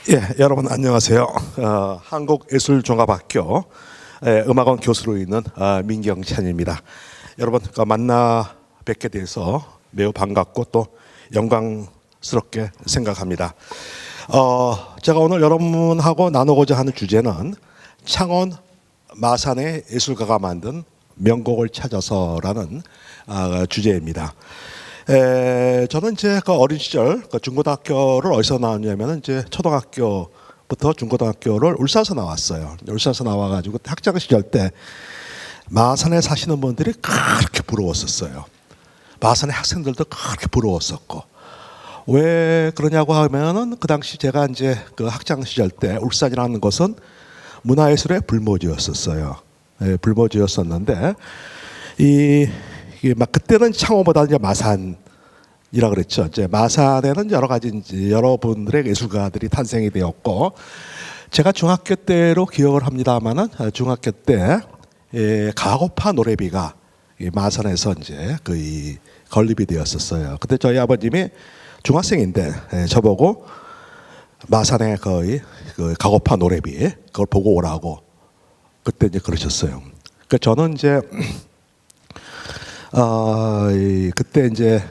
예, 여러분 안녕하세요. 한국예술종합학교 음악원 교수로 있는 민경찬입니다. 여러분 만나 뵙게 돼서 매우 반갑고 또 영광스럽게 생각합니다. 제가 오늘 여러분하고 나누고자 하는 주제는 창원 마산의 예술가가 만든 명곡을 찾아서라는 주제입니다. 저는 이제 그 어린 시절 중고등학교를 어디서 나왔냐면 이제 초등학교부터 중고등학교를 울산에서 나왔어요. 울산에서 나와가지고 학창 시절 때 마산에 사시는 분들이 그렇게 부러웠었어요. 마산의 학생들도 그렇게 부러웠었고, 왜 그러냐고 하면은 그 당시 제가 이제 그 학창 시절 때 울산이라는 것은 문화예술의 불모지였었어요. 불모지였었는데 이게 막 그때는 창원보다 이제 마산이라 그랬죠. 이제 마산에는 여러 가지 이제 여러분들의 예술가들이 탄생이 되었고, 제가 중학교 때로 기억을 합니다만은 중학교 때 가고파 노래비가 마산에서 이제 거의 건립이 되었었어요. 그때 저희 아버님이 중학생인데 저보고 마산에 거의 그 가고파 노래비 그걸 보고 오라고 그때 이제 그러셨어요. 그러니까 저는 이제 그때 이제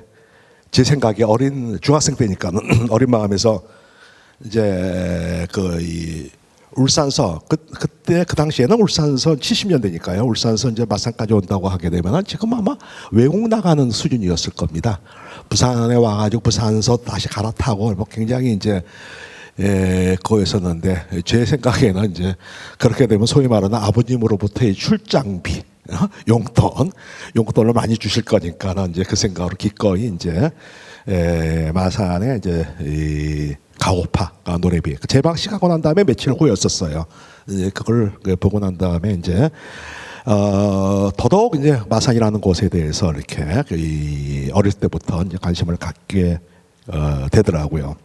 제 생각에 어린 중학생 때니까는 어린 마음에서 이제 그 울산서 그때 그 당시에는 울산서 70년대니까요. 울산서 이제 마산까지 온다고 하게 되면은 지금 아마 외국 나가는 수준이었을 겁니다. 부산에 와가지고 부산서 다시 갈아타고 뭐 굉장히 이제 거였었는데, 제 생각에는 이제 그렇게 되면 소위 말하는 아버님으로부터의 출장비, 용돈을 많이 주실 거니까는 이제 그 생각으로 기꺼이 이제 마산에 이제 이 가고파 노래비 재방식하고 난 다음에 며칠 후였었어요. 이제 그걸 보고 난 다음에 이제 더더욱 이제 마산이라는 곳에 대해서 이렇게 어릴 때부터 이제 관심을 갖게 되더라고요.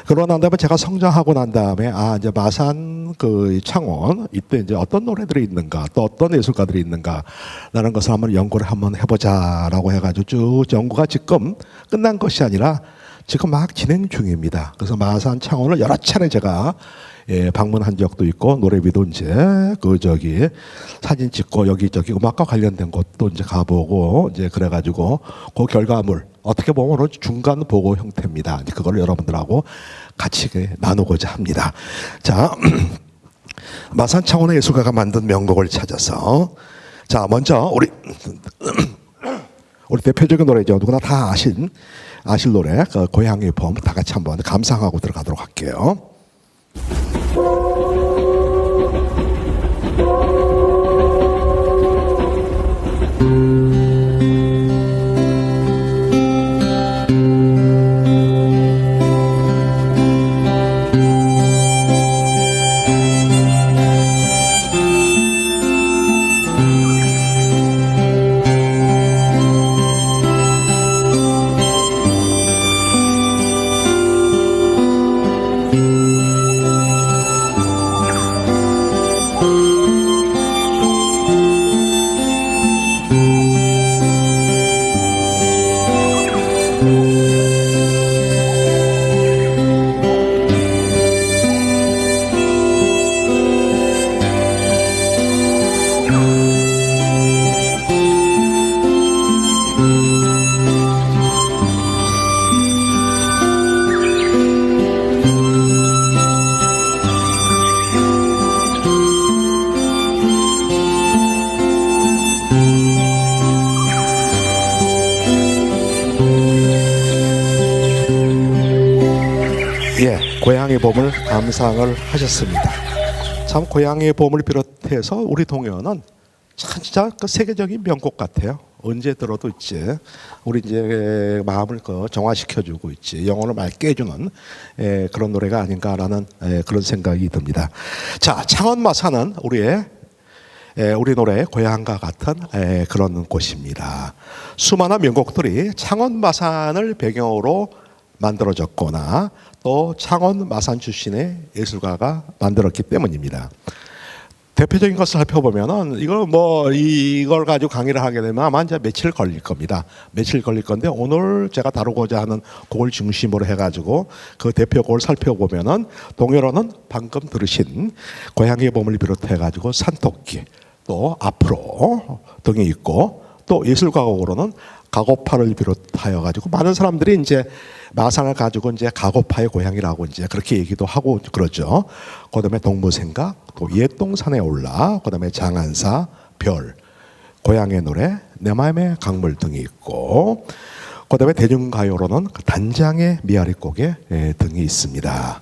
그러고 난 다음에 제가 성장하고 난 다음에 이제 마산 그 창원 이때 이제 어떤 노래들이 있는가, 또 어떤 예술가들이 있는가라는 것을 한번 연구를 한번 해보자라고 해가지고 쭉 연구가 지금 끝난 것이 아니라 지금 막 진행 중입니다. 그래서 마산 창원을 여러 차례 제가 방문한 적도 있고, 노래비도 이제 사진 찍고 여기저기 음악과 관련된 곳도 이제 가보고 이제 그래가지고 그 결과물 어떻게 보면 중간 보고 형태입니다. 그걸 여러분들하고 같이 나누고자 합니다. 자, 마산 창원의 예술가가 만든 명곡을 찾아서, 자 먼저 우리 대표적인 노래죠. 누구나 다 아실 노래 고향의 봄 다 같이 한번 감상하고 들어가도록 할게요. 고향의 봄을 감상을 하셨습니다. 참 고향의 봄을 비롯해서 우리 동요는 참 진짜 그 세계적인 명곡 같아요. 언제 들어도 있지. 우리 이제 마음을 정화시켜주고 있지. 영혼을 맑게 해주는 그런 노래가 아닌가라는 그런 생각이 듭니다. 자, 창원 마산은 우리 노래의 고향과 같은 그런 곳입니다. 수많은 명곡들이 창원 마산을 배경으로 만들어졌거나 또 창원 마산 출신의 예술가가 만들었기 때문입니다. 대표적인 것을 살펴보면은 이걸 뭐 이걸 가지고 강의를 하게 되면 아마 이제 며칠 걸릴 겁니다. 며칠 걸릴 건데 오늘 제가 다루고자 하는 그걸 중심으로 해가지고 그 대표곡을 살펴보면은 동요로는 방금 들으신 고향의 봄을 비롯해가지고 산토끼 또 앞으로 등이 있고 또 예술가곡으로는 가고파를 비롯하여 가지고 많은 사람들이 이제 마산을 가지고 이제 가고파의 고향이라고 이제 그렇게 얘기도 하고 그러죠. 그다음에 동무생각, 또 옛동산에 올라, 그다음에 장안사, 별, 고향의 노래, 내 마음의 강물 등이 있고, 그다음에 대중가요로는 단장의 미아리곡에 등이 있습니다.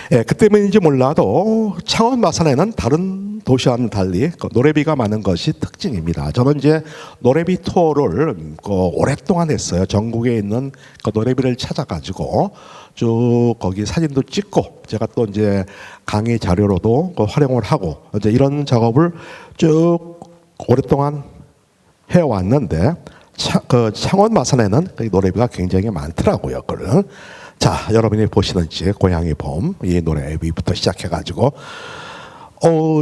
그 때문인지 몰라도 창원 마산에는 다른 도시와는 달리 노래비가 많은 것이 특징입니다. 저는 이제 노래비 투어를 오랫동안 했어요. 전국에 있는 노래비를 찾아가지고 쭉 거기 사진도 찍고 제가 또 이제 강의 자료로도 활용을 하고 이제 이런 작업을 쭉 오랫동안 해왔는데 창원 마산에는 노래비가 굉장히 많더라고요. 그걸. 자, 여러분이 보시는 고향의 봄 이 노래비부터 시작해가지고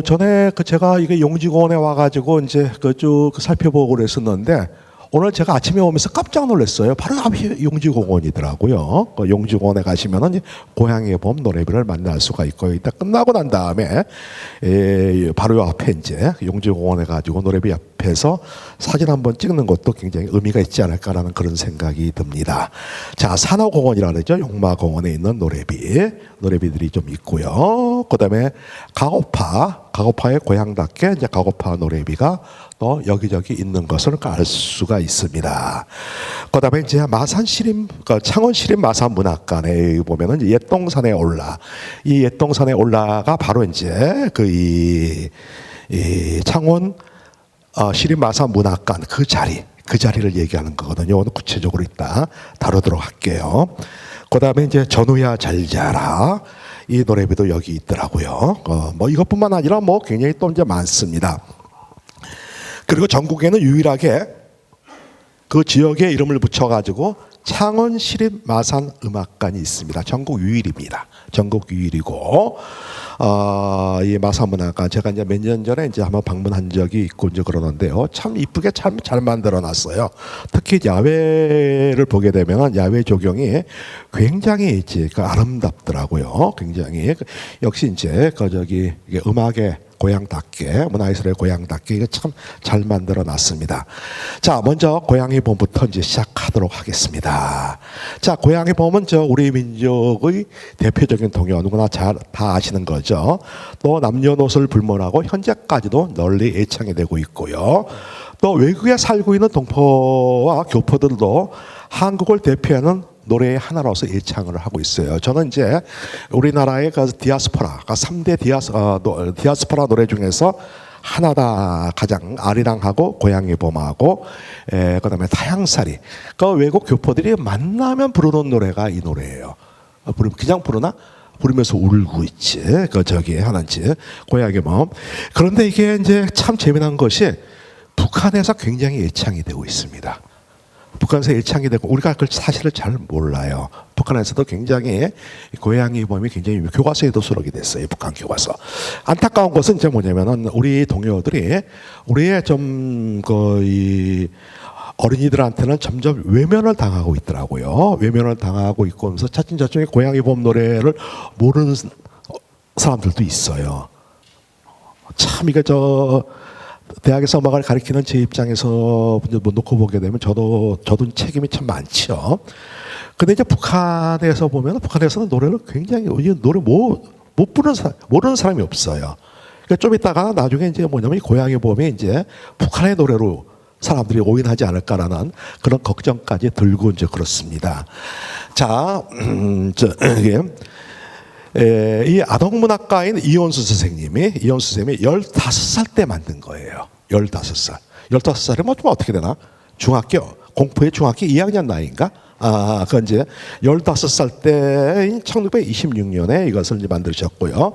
전에 제가 이게 용지공원에 와가지고 이제 쭉 살펴보고 그랬었는데 오늘 제가 아침에 오면서 깜짝 놀랐어요. 바로 앞이 용지공원이더라고요. 용지공원에 가시면은 고향의 봄 노래비를 만날 수가 있고 이따 끝나고 난 다음에 바로 요 앞에 이제 용지공원에 가지고 노래비 앞에서 사진 한번 찍는 것도 굉장히 의미가 있지 않을까라는 그런 생각이 듭니다. 자, 산호공원이라 그러죠. 용마공원에 있는 노래비들이 좀 있고요. 그다음에 가고파의 고향답게 이제 가고파 노래비가 또 여기저기 있는 것을 알 수가 있습니다. 그다음에 이제 창원 시립 마산 문학관에 보면은 옛동산에 올라, 이 옛동산에 올라가 바로 이제 이 창원 시립 마산 문학관 그 자리를 얘기하는 거거든요. 오늘 구체적으로 이따 다루도록 할게요. 그다음에 이제 전우야 잘 자라 이 노래비도 여기 있더라고요. 뭐 이것뿐만 아니라 뭐 굉장히 또 이제 많습니다. 그리고 전국에는 유일하게 그 지역에 이름을 붙여가지고 창원 시립 마산 음악관이 있습니다. 전국 유일입니다. 전국 유일이고, 이 마산 문학관 제가 이제 몇 년 전에 이제 한번 방문한 적이 있고 이제 그러는데요. 참 이쁘게 참 잘 만들어놨어요. 특히 야외를 보게 되면 야외 조경이 굉장히 이제 아름답더라고요. 굉장히 역시 이제 이게 음악의 고향답게 문화예술의 고향답게 이거 참 잘 만들어 놨습니다. 자, 먼저 고향의 봄부터 이제 시작하도록 하겠습니다. 자, 고향의 봄은 우리 민족의 대표적인 동요 누구나 다 아시는 거죠. 또 남녀노소를 불문하고 현재까지도 널리 애창이 되고 있고요. 또 외국에 살고 있는 동포와 교포들도 한국을 대표하는 노래의 하나로서 애창을 하고 있어요. 저는 이제 우리나라의 디아스포라, 3대 디아스포라 노래 중에서 하나다 가장 아리랑하고 고향의 봄하고 그다음에 타향살이. 외국 교포들이 만나면 부르는 노래가 이 노래예요. 그냥 부르나? 부르면서 울고 있지. 하는지 고향의 봄. 그런데 이게 이제 참 재미난 것이 북한에서 굉장히 애창이 되고 있습니다. 북한에서 애창이 되고 우리가 그걸 사실을 잘 몰라요. 북한에서도 굉장히 고향의 봄이 굉장히 교과서에도 수록이 됐어요. 북한 교과서. 안타까운 것은 이제 뭐냐면은 우리 동료들이 우리의 좀 이 어린이들한테는 점점 외면을 당하고 있더라고요. 외면을 당하고 있고 하면서 차츰차츰 고향의 봄 노래를 모르는 사람들도 있어요. 참 이게 대학에서 음악을 가르치는 제 입장에서 이제 놓고 보게 되면 저도 책임이 참 많죠. 근데 이제 북한에서 보면 북한에서는 노래를 굉장히 노래 못 부르는 모르는 사람이 없어요. 그러니까 좀 이따가 나중에 이제 뭐냐면 고향의 봄에 이제 북한의 노래로 사람들이 오인하지 않을까라는 그런 걱정까지 들고 이제 그렇습니다. 자, 이 아동문학가인 이원수 선생님이 15살 때 만든 거예요. 15살. 15살이면 좀 어떻게 되나? 공포의 중학교 2학년 나이인가? 그건 이제 15살 때인 1926년에 이것을 이제 만드셨고요.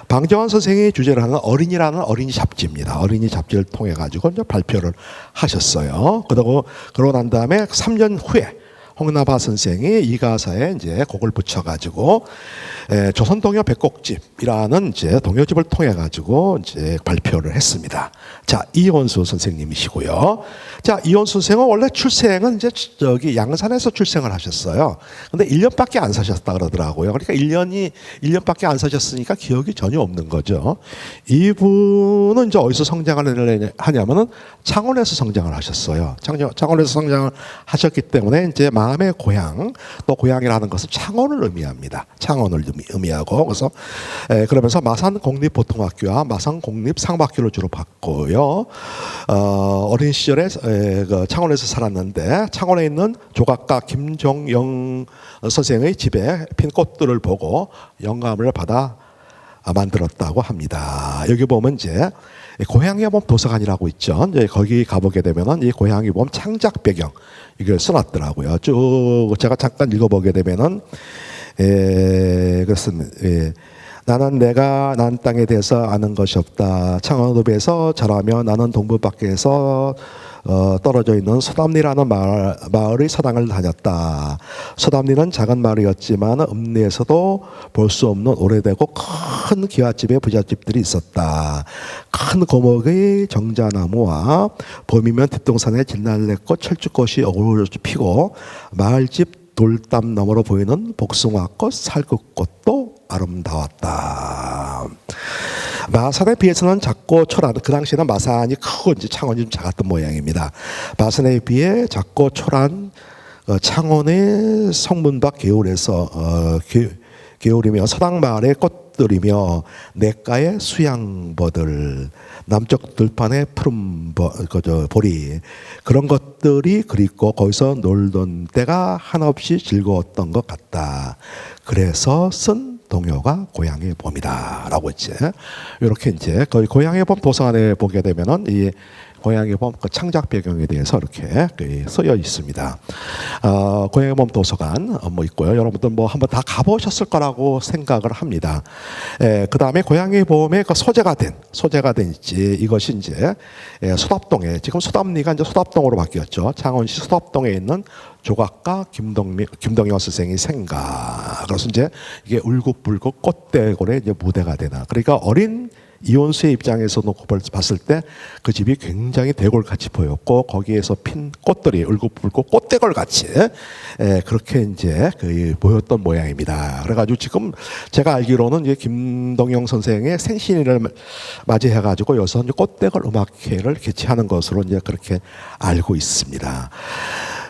방정환 선생이 주제를 하는 어린이라는 어린이 잡지입니다. 어린이 잡지를 통해 가지고 이제 발표를 하셨어요. 그러고 난 다음에 3년 후에 홍나바 선생이 이 가사에 이제 곡을 붙여가지고 조선동요 백곡집이라는 이제 동요집을 통해 가지고 이제 발표를 했습니다. 자, 이원수 선생님이시고요. 자, 이원수 선생은 원래 출생은 이제 저기 양산에서 출생을 하셨어요. 근데 1년밖에 안 사셨다 그러더라고요. 그러니까 1년밖에 안 사셨으니까 기억이 전혀 없는 거죠. 이분은 이제 어디서 성장을 하냐면은 창원에서 성장을 하셨어요. 창원에서 성장을 하셨기 때문에 이제 마음의 고향, 또 고향이라는 것은 창원을 의미합니다. 창원을 의미하고 그래서 그러면서 마산 공립보통학교와 마산 공립상박교를 주로 받고요. 어린 시절에 그 창원에서 살았는데 창원에 있는 조각가 김종영 선생의 집에 핀 꽃들을 보고 영감을 받아 만들었다고 합니다. 여기 보면 이제 고향의 봄 도서관이라고 있죠. 이제 거기 가보게 되면은 이 고향의 봄 창작 배경 이걸 써놨더라고요. 쭉 제가 잠깐 읽어보게 되면은 그렇습니다. 나는 내가 난 땅에 대해서 아는 것이 없다. 창원읍에서 자라며 나는 동부 밖에서 떨어져 있는 소담리라는 마을의 사당을 다녔다. 소담리는 작은 마을이었지만 읍내에서도 볼 수 없는 오래되고 큰 기와집의 부잣집들이 있었다. 큰 고목의 정자나무와 봄이면 뒷동산에 진달래꽃, 철쭉꽃이 어우러져 피고 마을집 돌담 너머로 보이는 복숭아꽃, 살구꽃도 아름다웠다. 마산에 비해서는 작고 초라한, 그 당시에는 마산이 크고 이제 창원이 좀 작았던 모양입니다. 마산에 비해 작고 초라한 창원의 성문 밖 개울에서 개울이며 서당마을의 꽃들이며 냇가의 수양버들, 남쪽 들판의 푸른 보리, 그런 것들이 그립고 거기서 놀던 때가 한없이 즐거웠던 것 같다. 그래서 쓴 동요가 고향의 봄이다 라고 이제 이렇게 이제 거의 고향의 봄 도서관에 보게 되면은 이 고향의 봄 그 창작 배경에 대해서 이렇게 쓰여 있습니다. 고향의 봄 도서관 뭐 있고요. 여러분들 뭐 한번 다 가보셨을 거라고 생각을 합니다. 그 다음에 고향의 봄의 그 소재가 된 있지. 이것이 이제 소답동에, 지금 소담리가 이제 소답동으로 바뀌었죠. 창원시 소답동에 있는 조각가 김동영 선생의 생가. 그래서 이제 이게 울긋불긋 꽃대골의 이제 무대가 되나. 그러니까 어린 이원수의 입장에서 놓고 봤을 때 그 집이 굉장히 대골같이 보였고 거기에서 핀 꽃들이 울긋불긋 꽃대골같이 그렇게 이제 보였던 모양입니다. 그래가지고 지금 제가 알기로는 이제 김동영 선생의 생신일을 맞이해가지고 여기서 이제 꽃대골 음악회를 개최하는 것으로 이제 그렇게 알고 있습니다.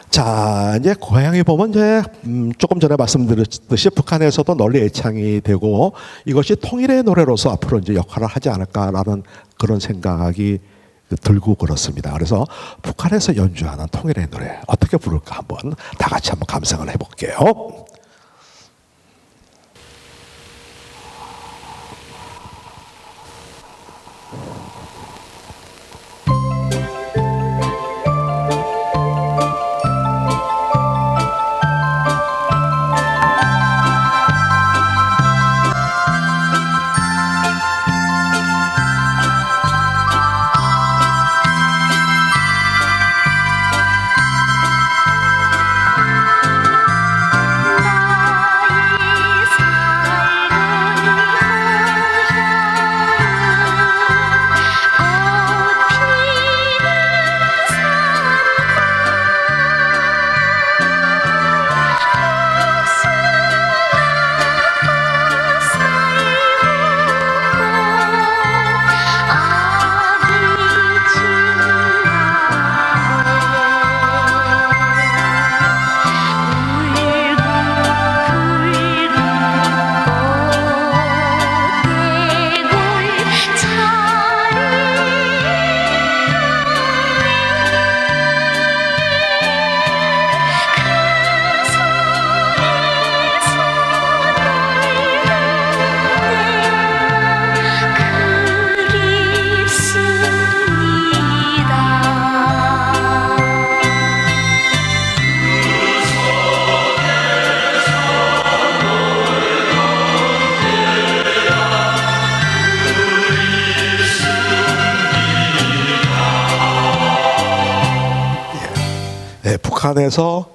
자, 이제 고향에 보면 이제 조금 전에 말씀드렸듯이 북한에서도 널리 애창이 되고 이것이 통일의 노래로서 앞으로 이제 역할을 하지 않을까라는 그런 생각이 들고 그렇습니다. 그래서 북한에서 연주하는 통일의 노래 어떻게 부를까 한번 다 같이 한번 감상을 해볼게요. 북한에서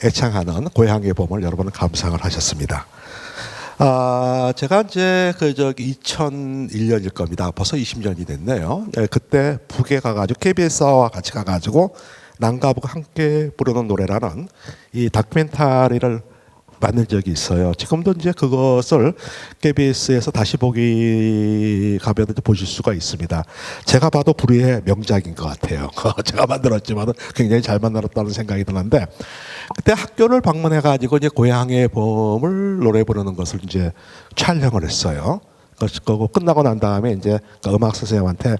애창하는 고향의 봄을 여러분은 감상을 하셨습니다. 제가 이제 2001년일 겁니다. 벌써 20년이 됐네요. 그때 북에 가가지고 KBS와 같이 가가지고 남과 북 함께 부르는 노래라는 이 다큐멘터리를 만든 적이 있어요. 지금도 이제 그것을 KBS에서 다시 보기 가면 보실 수가 있습니다. 제가 봐도 불후의 명작인 것 같아요. 제가 만들었지만 굉장히 잘 만들었다는 생각이 드는데, 그때 학교를 방문해가지고 이제 고향의 봄을 노래 부르는 것을 이제 촬영을 했어요. 그거 끝나고 난 다음에 이제 그 음악 선생님한테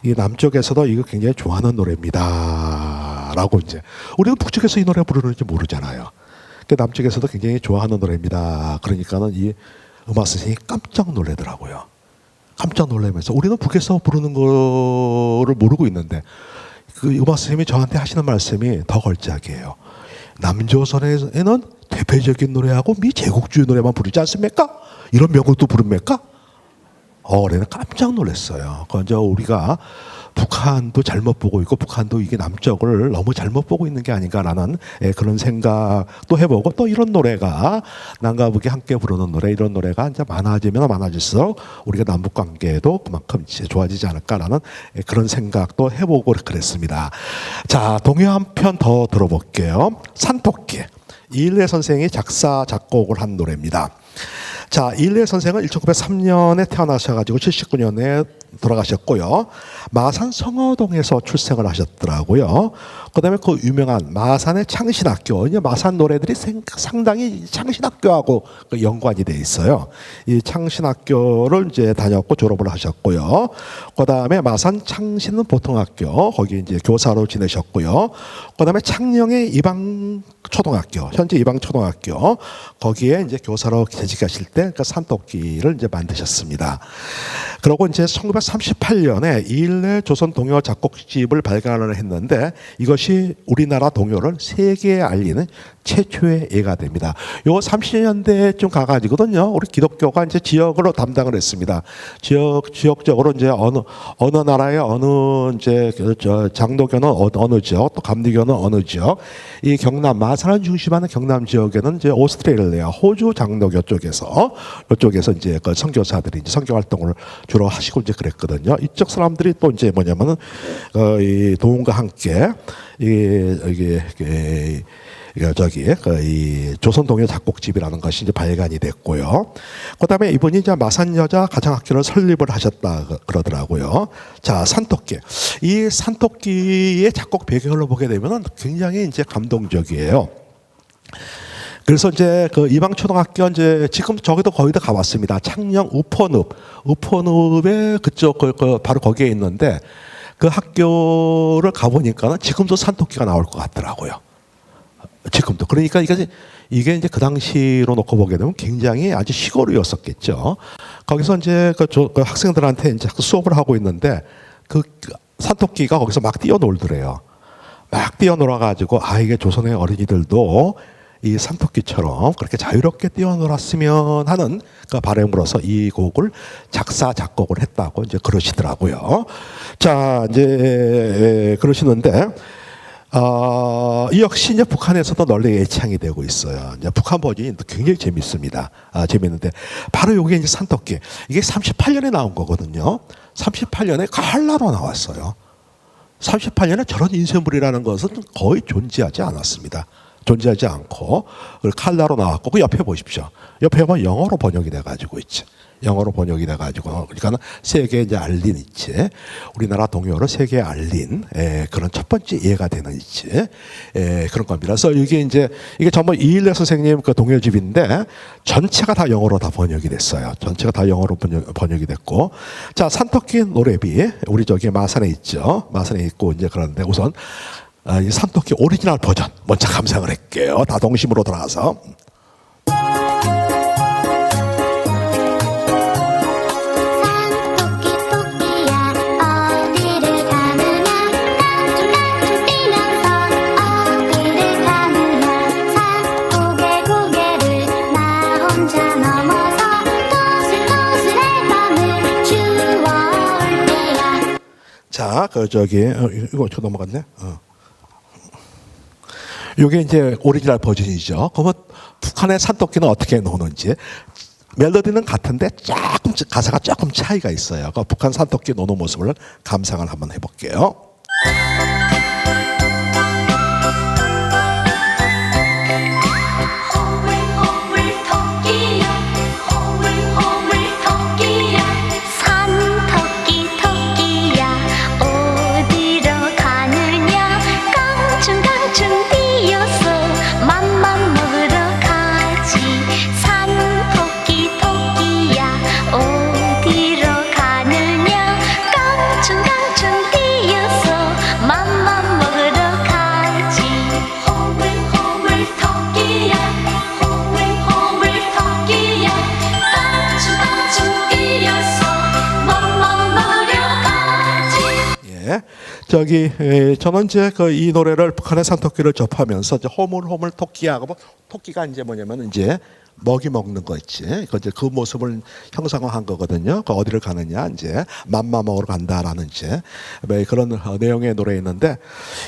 이 남쪽에서도 이거 굉장히 좋아하는 노래입니다라고, 이제 우리는 북쪽에서 이 노래 부르는지 모르잖아요. 남쪽에서도 굉장히 좋아하는 노래입니다. 그러니까는 이 음악 선생님이 깜짝 놀라더라고요. 깜짝 놀라면서 우리는 북에서 부르는 거를 모르고 있는데, 그 음악 선생님이 저한테 하시는 말씀이 더 걸작이에요. 남조선에는 대표적인 노래하고 미 제국주의 노래만 부르지 않습니까? 이런 명곡도 부릅니까? 그래서 깜짝 놀랐어요. 그건 우리가 북한도 잘못 보고 있고 북한도 이게 남쪽을 너무 잘못 보고 있는 게 아닌가라는 그런 생각도 해보고, 또 이런 노래가 남과 북이 함께 부르는 노래, 이런 노래가 이제 많아지면 많아질수록 우리가 남북 관계도 그만큼 좋아지지 않을까라는 그런 생각도 해보고 그랬습니다. 자, 동요 한 편 더 들어볼게요. 산토끼. 이일래 선생이 작사 작곡을 한 노래입니다. 자, 이일래 선생은 1903년에 태어나셔가지고 79년에 돌아가셨고요. 마산 성어동에서 출생을 하셨더라고요. 그다음에 그 유명한 마산의 창신학교, 이제 마산 노래들이 상당히 창신학교하고 연관이 돼 있어요. 이 창신학교를 이제 다녔고 졸업을 하셨고요. 그다음에 마산 창신 보통학교, 거기 이제 교사로 지내셨고요. 그다음에 창녕의 이방 초등학교, 현재 이방 초등학교, 거기에 이제 교사로 재직하실 때 그 산토끼를 이제 만드셨습니다. 그리고 이제 1938년에 이일래 조선 동요 작곡집을 발간을 했는데, 이것이 우리나라 동요를 세계에 알리는 최초의 예가 됩니다. 요 30년대쯤 가가지거든요. 우리 기독교가 이제 지역으로 담당을 했습니다. 지역적으로 이제 어느 나라의 어느 이제 장로교는 어느 지역, 또 감리교는 어느 지역, 이 경남 마산을 중심하는 경남 지역에는 이제 오스트레일리아, 호주 장로교 쪽에서 이쪽에서 이제 그 선교사들이 이제 선교 활동을 주로 하시고 이제 그랬거든요. 이쪽 사람들이 또 이제 뭐냐면은 이 도움과 함께 이 조선 동요 작곡집이라는 것이 이제 발간이 됐고요. 그다음에 이분이 이제 마산 여자 가정학교를 설립을 하셨다 그러더라고요. 자, 산토끼. 이 산토끼의 작곡 배경을 보게 되면은 굉장히 이제 감동적이에요. 그래서 이제 그 이방초등학교, 이제 지금 저기도 거의 다 가봤습니다. 창녕 우포늪에 그쪽 바로 거기에 있는데, 그 학교를 가보니까는 지금도 산토끼가 나올 것 같더라고요. 지금도. 그러니까 이게 이제 그 당시로 놓고 보게 되면 굉장히 아주 시골이었었겠죠. 거기서 이제 그 학생들한테 이제 수업을 하고 있는데, 그 산토끼가 거기서 막 뛰어놀더래요. 막 뛰어놀아가지고, 이게 조선의 어린이들도 이 산토끼처럼 그렇게 자유롭게 뛰어놀았으면 하는 그 바람으로서 이 곡을 작사 작곡을 했다고 이제 그러시더라고요. 자, 이제 그러시는데, 이 역시 이제 북한에서도 널리 애창이 되고 있어요. 이제 북한 버전이 굉장히 재밌습니다. 재밌는데, 바로 이게 이제 산토끼. 이게 38년에 나온 거거든요. 38년에 칼라로 나왔어요. 38년에 저런 인쇄물이라는 것은 거의 존재하지 않았습니다. 존재하지 않고 칼라로 나왔고, 그 옆에 보십시오. 옆에 보면 영어로 번역이 돼가지고 있지. 영어로 번역이 돼가지고, 그러니까 세계에 이제 알린 있지. 우리나라 동요를 세계에 알린 그런 첫 번째 예가 되는 있지. 그런 겁니다. 그래서 이게 전부 이일래 선생님 그 동요집인데, 전체가 다 영어로 다 번역이 됐어요. 전체가 다 영어로 번역이 됐고, 자, 산토끼 노래비 우리 저기 마산에 있죠. 마산에 있고, 이제 그런데 우선 이 산토끼 오리지널 버전 먼저 감상을 할게요. 다 동심으로 돌아가서. 자, 이거 저 넘어갔네. 이게 이제 오리지널 버전이죠. 그러면 북한의 산토끼는 어떻게 노는지. 멜로디는 같은데 조금 가사가 조금 차이가 있어요. 그 북한 산토끼 노는 모습을 감상을 한번 해볼게요. 저기 저는 이제 이 노래를 북한의 산토끼를 접하면서 이제 호물호물 토끼하고 토끼가 이제 뭐냐면 이제 먹이 먹는 거 있지. 이제 그 모습을 형상화한 거거든요. 그 어디를 가느냐 이제 맘마 먹으러 간다라는 이제 그런 내용의 노래였는데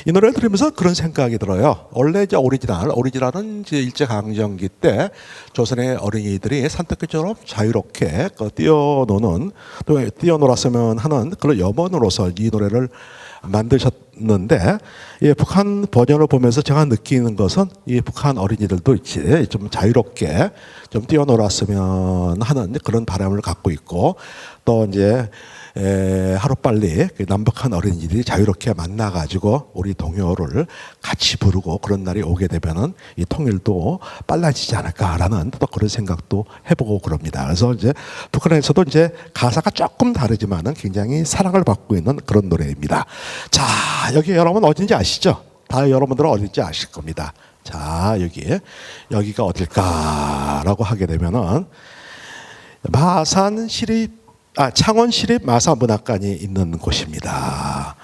이 노래를 들으면서 그런 생각이 들어요. 원래 이제 오리지널은 이제 일제 강점기 때 조선의 어린이들이 산토끼처럼 자유롭게 뛰어노는 또 뛰어놀았으면 하는 그런 염원으로서 이 노래를 만드셨는데 이 북한 버전을 보면서 제가 느끼는 것은 이 북한 어린이들도 있지 좀 자유롭게 좀 뛰어놀았으면 하는 그런 바람을 갖고 있고 또 이제 하루빨리 남북한 어린이들이 자유롭게 만나가지고 우리 동요를 같이 부르고 그런 날이 오게 되면은 이 통일도 빨라지지 않을까라는 또 그런 생각도 해보고 그럽니다. 그래서 이제 북한에서도 이제 가사가 조금 다르지만은 굉장히 사랑을 받고 있는 그런 노래입니다. 자, 여기 여러분 어딘지 아시죠? 다 여러분들은 어딘지 아실 겁니다. 자, 여기가 어딜까라고 하게 되면은 창원시립 마산문학관이 있는 곳입니다.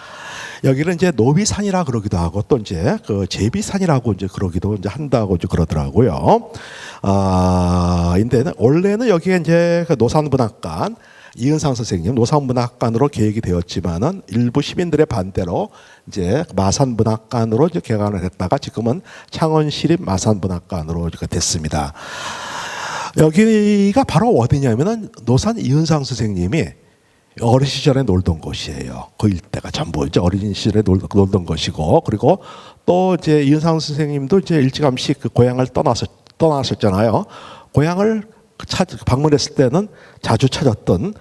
여기는 이제 노비산이라 그러기도 하고 또 이제 그 제비산이라고 이제 그러기도 이제 한다고 이제 그러더라고요. 근데 원래는 여기에 이제 그 노산문학관 이은상 선생님 노산문학관으로 계획이 되었지만은 일부 시민들의 반대로 이제 마산문학관으로 이제 개관을 했다가 지금은 창원시립 마산문학관으로 됐습니다. 여기가 바로 어디냐면은 노산 이은상 선생님이 어린 시절에 놀던 곳이에요. 그 일대가 전부 이제 어린 시절에 놀던 것이고, 그리고 또 이제 이은상 선생님도 이제 일찌감치 그 고향을 떠나셨잖아요. 고향을 방문했을 때는 자주 찾았던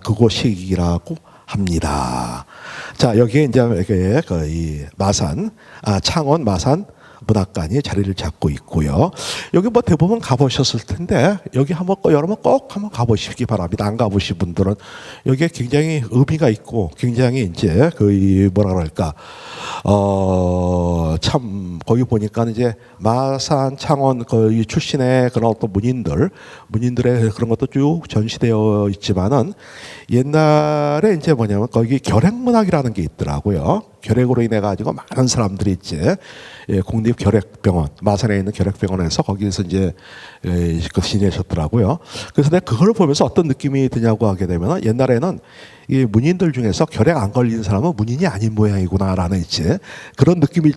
그곳이라고 합니다. 자, 여기에 이제 이 창원 마산 문학관이 자리를 잡고 있고요. 여기 뭐 대부분 가보셨을 텐데 여기 여러분 꼭 한번 가보시기 바랍니다. 안 가보신 분들은 여기에 굉장히 의미가 있고 굉장히 이제 뭐라 그럴까 참 거기 보니까 이제 마산 창원 거기 출신의 그런 어떤 문인들의 그런 것도 쭉 전시되어 있지만은 옛날에 이제 뭐냐면 거기 결핵문학이라는 게 있더라고요. 결핵으로 인해 가지고 많은 사람들이 이제 국립결핵병원 마산에 있는 결핵병원에서 거기에서 이제 지내셨더라고요. 그래서 내가 그걸 보면서 어떤 느낌이 드냐고 하게 되면 옛날에는 이 문인들 중에서 결핵 안 걸리는 사람은 문인이 아닌 모양이구나라는 이제 그런 느낌이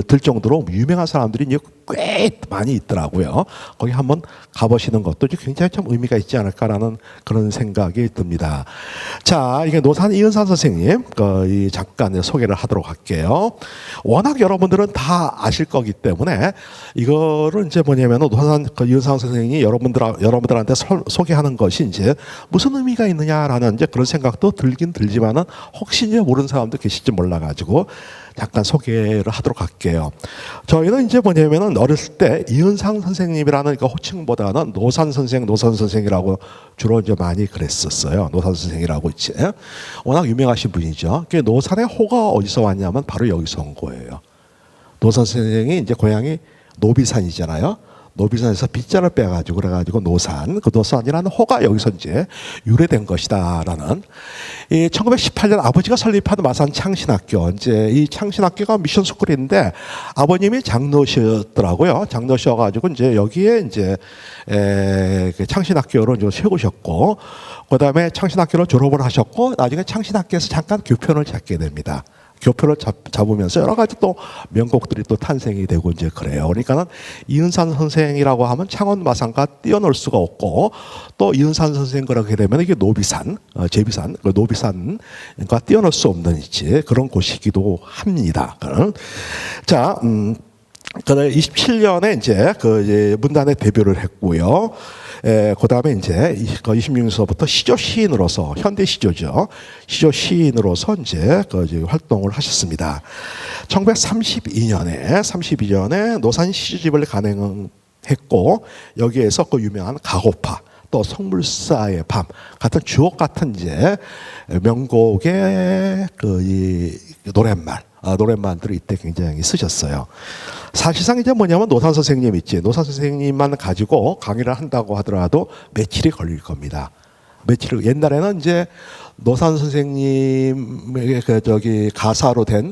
들 정도로 유명한 사람들이 이제 꽤 많이 있더라고요. 거기 한번 가보시는 것도 굉장히 좀 의미가 있지 않을까라는 그런 생각이 듭니다. 자, 이게 노산 이은상 선생님 잠깐 소개를 하도록 할게요. 워낙 여러분들은 다 아실 거기 때문에 이거를 이제 뭐냐면 노산 이은상 선생님이 여러분들한테 소개하는 것이 이제 무슨 의미가 있느냐라는 이제 그런 생각도 들긴 들지만은 혹시 이제 모르는 사람도 계실지 몰라가지고 잠깐 소개를 하도록 할게요. 저희는 이제 뭐냐면은 어렸을 때 이은상 선생님이라는 그 호칭보다는 노산 선생이라고 주로 이제 많이 그랬었어요. 노산 선생이라고 있지. 워낙 유명하신 분이죠. 노산의 호가 어디서 왔냐면 바로 여기서 온 거예요. 노산 선생이 이제 고향이 노비산이잖아요. 노비산에서 빗자를 빼가지고 그래가지고 노산이라는 호가 여기서 이제 유래된 것이다라는 1918년 아버지가 설립한 마산 창신학교 이제 이 창신학교가 미션 스쿨인데 아버님이 장로시더라고요. 장로셔가지고 이제 여기에 이제 창신학교로 이제 세우셨고 그다음에 창신학교로 졸업을 하셨고 나중에 창신학교에서 잠깐 교편을 잡게 됩니다. 교표를 잡으면서 여러 가지 또 명곡들이 또 탄생이 되고 이제 그래요. 그러니까는 이은산 선생이라고 하면 창원 마산과 뛰어놀 수가 없고, 또 이은산 선생 그렇게 되면 이게 노비산, 제비산, 노비산과 뛰어놀 수 없는 이제 그런 곳이기도 합니다. 자, 그다음에 27년에 이제 문단에 데뷔를 했고요. 그다음에 이제 26년서부터 시조 시인으로서, 현대 시조죠. 시조 시인으로서 이제 활동을 하셨습니다. 1932년에 노산 시조집을 간행했고, 여기에서 그 유명한 가고파, 또 성물사의 밤 같은 주옥 같은 이제 명곡의 이 노랫말들을 이때 굉장히 쓰셨어요. 사실상 이제 뭐냐면 노산 선생님만 가지고 강의를 한다고 하더라도 며칠이 걸릴 겁니다. 옛날에는 이제 노산 선생님의 가사로 된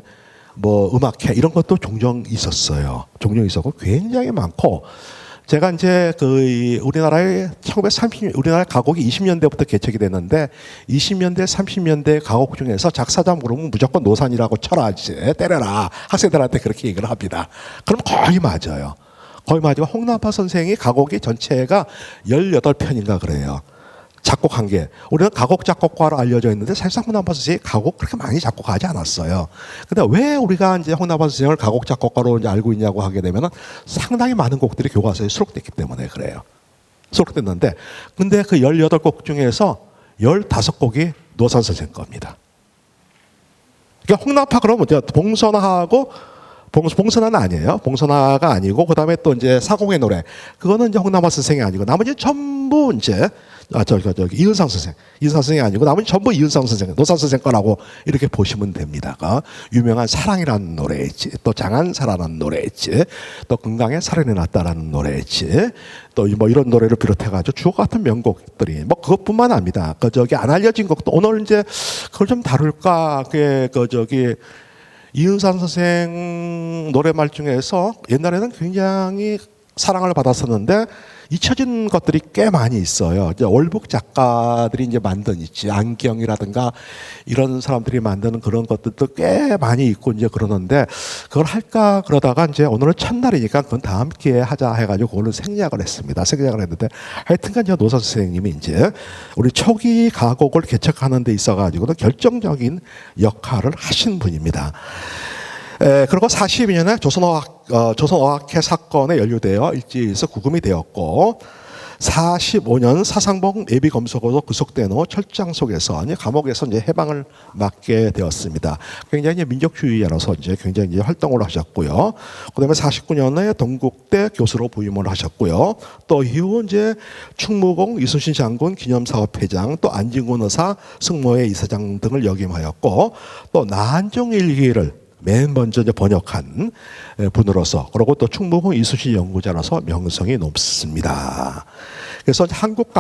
뭐 음악회 이런 것도 종종 있었어요. 종종 있었고 굉장히 많고, 제가 이제 우리나라의 우리나라 가곡이 20년대부터 개척이 됐는데 20년대, 30년대 가곡 중에서 작사자 물으면 무조건 노산이라고 쳐라, 때려라. 학생들한테 그렇게 얘기를 합니다. 그럼 거의 맞아요. 거의 맞고, 홍남파 선생이 가곡이 전체가 18편인가 그래요. 작곡한 게. 우리는 가곡 작곡가로 알려져 있는데 사실상 홍남파 선생이 가곡 그렇게 많이 작곡하지 않았어요. 근데 왜 우리가 이제 홍남파 선생을 가곡 작곡가로 이제 알고 있냐고 하게 되면은 상당히 많은 곡들이 교과서에 수록됐기 때문에 그래요. 수록됐는데, 근데 그 18곡 중에서 15곡이 노산 선생 겁니다. 그러니까 홍남파 그러면 봉선화하고, 봉선화는 아니에요. 봉선화가 아니고, 그 다음에 또 이제 사공의 노래. 그거는 이제 홍남파 선생이 아니고, 나머지 전부 이제, 이은상 선생이 아니고, 나머지 전부 이은상 선생, 노산 선생 거라고 이렇게 보시면 됩니다. 유명한 사랑이라는 노래 있지, 또 장안사라는 노래 있지, 또 건강에 살인해 놨다라는 노래 있지, 또 뭐 이런 노래를 비롯해가지고 주옥 같은 명곡들이, 뭐 그것뿐만 아닙니다. 안 알려진 곡도 오늘 이제 그걸 좀 다룰까, 이은산 선생 노래말 중에서 옛날에는 굉장히 사랑을 받았었는데 잊혀진 것들이 꽤 많이 있어요. 이제 월북 작가들이 이제 만든 있지, 안경이라든가 이런 사람들이 만드는 그런 것들도 꽤 많이 있고 이제 그러는데, 그걸 할까 그러다가 이제 오늘은 첫날이니까 그건 다음 기회에 하자 해가지고 그거는 생략을 했습니다. 생략을 했는데, 하여튼간 이제 노산 선생님이 이제 우리 초기 가곡을 개척하는 데 있어가지고는 결정적인 역할을 하신 분입니다. 그리고 42년에 조선어학회 사건에 연루되어 일제에서 구금이 되었고, 45년 사상봉 예비검소로 구속된 후 철장 속에서 감옥에서 이제 해방을 맞게 되었습니다. 굉장히 민족주의자로서 이제 굉장히 이제 활동을 하셨고요. 그다음에 49년에 동국대 교수로 부임을 하셨고요. 또 이후 이제 충무공 이순신 장군 기념사업회장, 또 안진군 의사 승모회 이사장 등을 역임하였고, 또 나한종 일기를 맨 먼저 이제 번역한 분으로서, 그리고 또 충무공 이순신 연구자로서 명성이 높습니다. 그래서 한국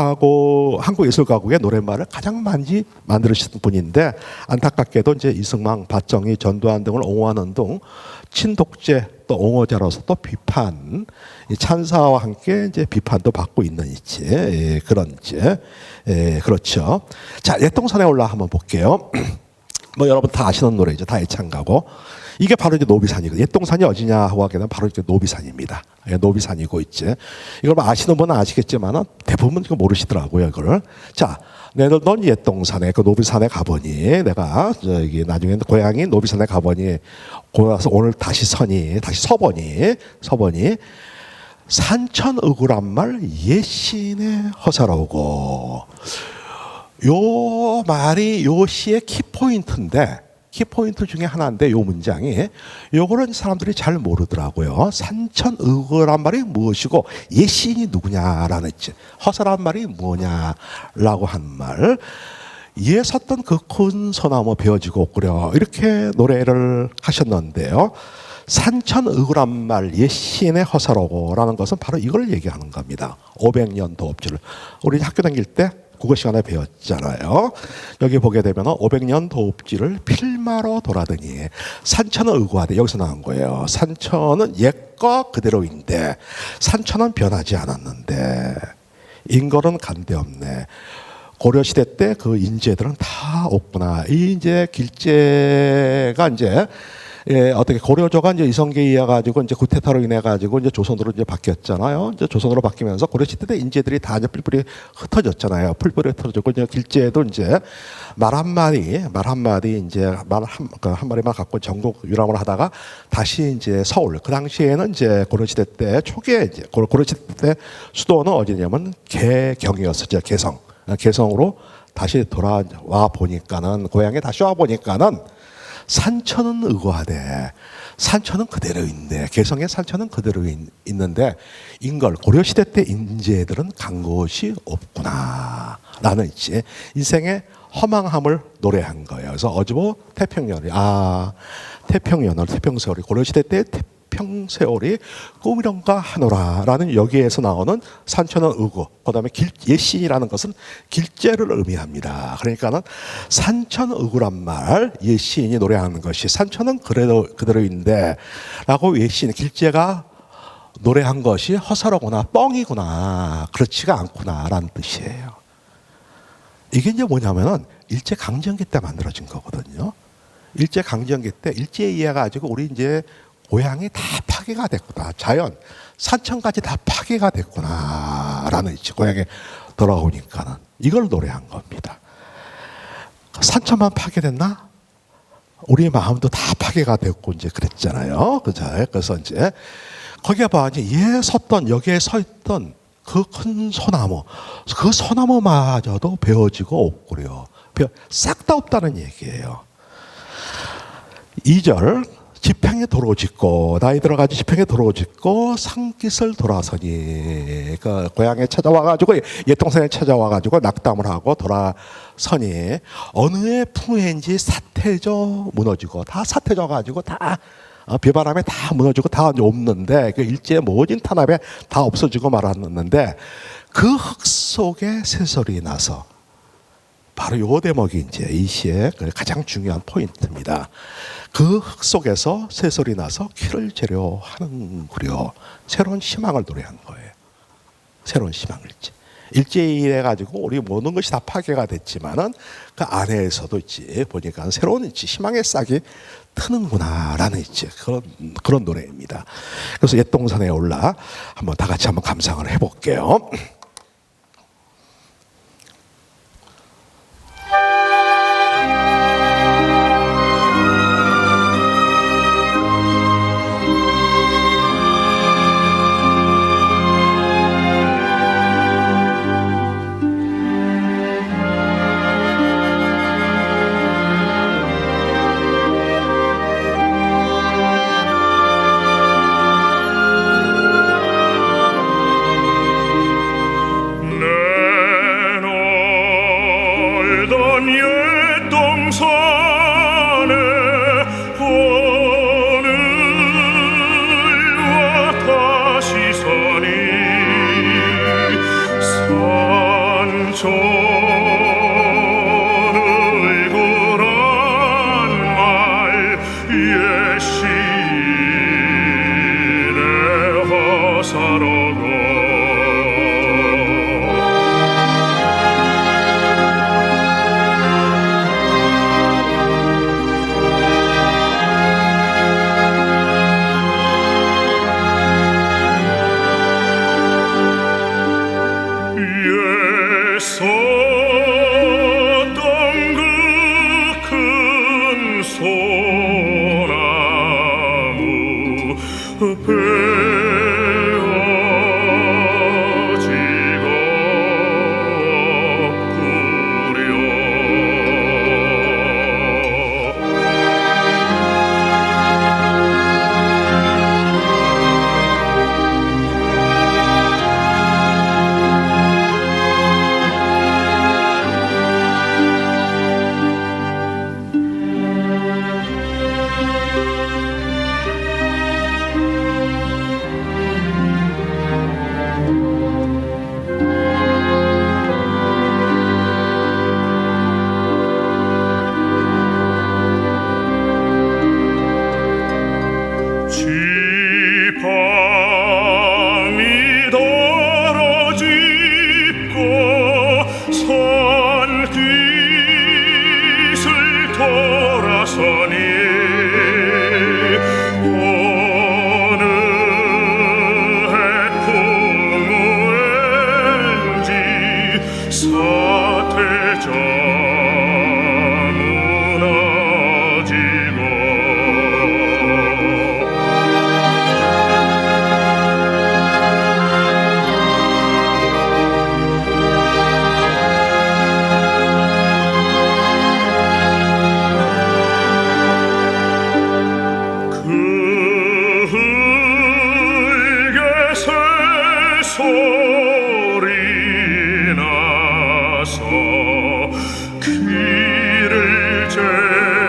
예술 가곡의 노랫말을 가장 많이 만들으신 분인데, 안타깝게도 이제 이승만, 박정희, 전두환 등을 옹호하는 등 친독재 또 옹호자로서 또 비판, 찬사와 함께 이제 비판도 받고 있는 그렇죠. 자, 옛동산에 올라 한번 볼게요. 뭐 여러분 다 아시는 노래죠. 다 애창가고. 이게 바로 이제 노비산이거든요. 옛동산이 어디냐 하고 하게 되면 바로 이제 노비산입니다. 노비산이고 있지. 이걸 아시는 분은 아시겠지만 대부분 이거 모르시더라고요, 이거를. 자, 넌 옛동산에 그 노비산에 가보니, 내가 나중에 고향이 노비산에 가보니, 고나서 오늘 다시 서보니 산천의구란 말 옛신의 허사로고. 요 말이 요 시의 키포인트 중에 하나인데, 요 문장이, 요거는 사람들이 잘 모르더라고요. 산천의구란 말이 무엇이고 옛 시인이 누구냐라는 있지, 허사란 말이 뭐냐라고 한 말. 이에 섰던 그 큰 소나무 베어지고 그려, 이렇게 노래를 하셨는데요. 산천의구란 말 옛 시인의 허사로고라는 것은 바로 이걸 얘기하는 겁니다. 500년 도읍지를 우리 학교 다닐 때 국어 시간에 배웠잖아요. 여기 보게 되면 500년 도읍지를 필마로 돌아더니 산천은 의구하되, 여기서 나온 거예요. 산천은 옛과 그대로인데 산천은 변하지 않았는데 인걸은 간데없네. 고려시대 때 그 인재들은 다 다 없구나. 이 이제 길제가 이제 어떻게 고려조가 이제 이성계에 의해 가지고 이제 구테타로 인해 가지고 이제 조선으로 이제 바뀌었잖아요. 이제 조선으로 바뀌면서 고려시대 때 인재들이 다 이제 뿔뿔이 흩어졌잖아요. 뿔뿔이 흩어졌고 이제 길제도 이제 말 한마디 이제 한 마리만 갖고 전국 유람을 하다가 다시 이제 서울. 그 당시에는 이제 고려시대 때 초기에 이제 고려시대 때 수도는 어디냐면 개경이었었죠. 개성으로 다시 돌아와 보니까는 고향에 다시 와 보니까는 산천은 의고하되 산천은 그대로 있는데 개성의 산천은 그대로 있는데 인걸 고려시대 때 인재들은 간 곳이 없구나라는 이제 인생의 허망함을 노래한 거예요. 그래서 어지보 태평연이 태평세월이 고려시대 때 태평세월이 꿈이런가 하노라라는 여기에서 나오는 산천은 의고, 그다음에 예신이라는 것은 길제를 의미합니다. 그러니까는 산천의구란 말 예신이 노래하는 것이 산천은 그대로인데라고 예신 길제가 노래한 것이 허설하구나, 뻥이구나, 그렇지가 않구나라는 뜻이에요. 이게 이제 뭐냐면은 일제 강점기 때 만들어진 거거든요. 일제 강점기 때 일제에 의해 가지고 우리 이제 고향이 다 파괴가 됐구나. 자연, 산천까지 다 파괴가 됐구나라는 이제 고향에 돌아오니까는 이걸 노래한 겁니다. 산천만 파괴됐나? 우리의 마음도 다 파괴가 됐고 이제 그랬잖아요. 그죠? 그래서 이제 거기에 봐, 이제 여기에 서 있던 그 큰 소나무, 그 소나무마저도 베어지고 없고요. 싹 다 없다는 얘기예요. 2절 지평에 도로 짓고 나이 들어가지고 지평에 도로 짓고 산깃을 돌아서니 그 고향에 찾아와가지고 옛동산에 찾아와가지고 낙담을 하고 돌아서니 어느 해 풍해인지 사태져 무너지고 다 사태져가지고 다 비바람에 다 무너지고 다 없는데 그 일제 모진 탄압에 다 없어지고 말았는데 그 흙 속에 새소리 나서 바로 요 대목이 이제 이 시의 가장 중요한 포인트입니다. 그 흙 속에서 새소리 나서 키를 재려 하는구려. 새로운 희망을 노래한 거예요. 새로운 희망을 일제에 의해 가지고 우리 모든 것이 다 파괴가 됐지만은 그 안에서도 있지 보니까 새로운 희망의 싹이 트는구나라는 이제 그런 노래입니다. 그래서 옛동산에 올라 한번 다 같이 한번 감상을 해볼게요. So 사태자 무너지고 그에게 새소리 나서 귀를 재려 하는구려.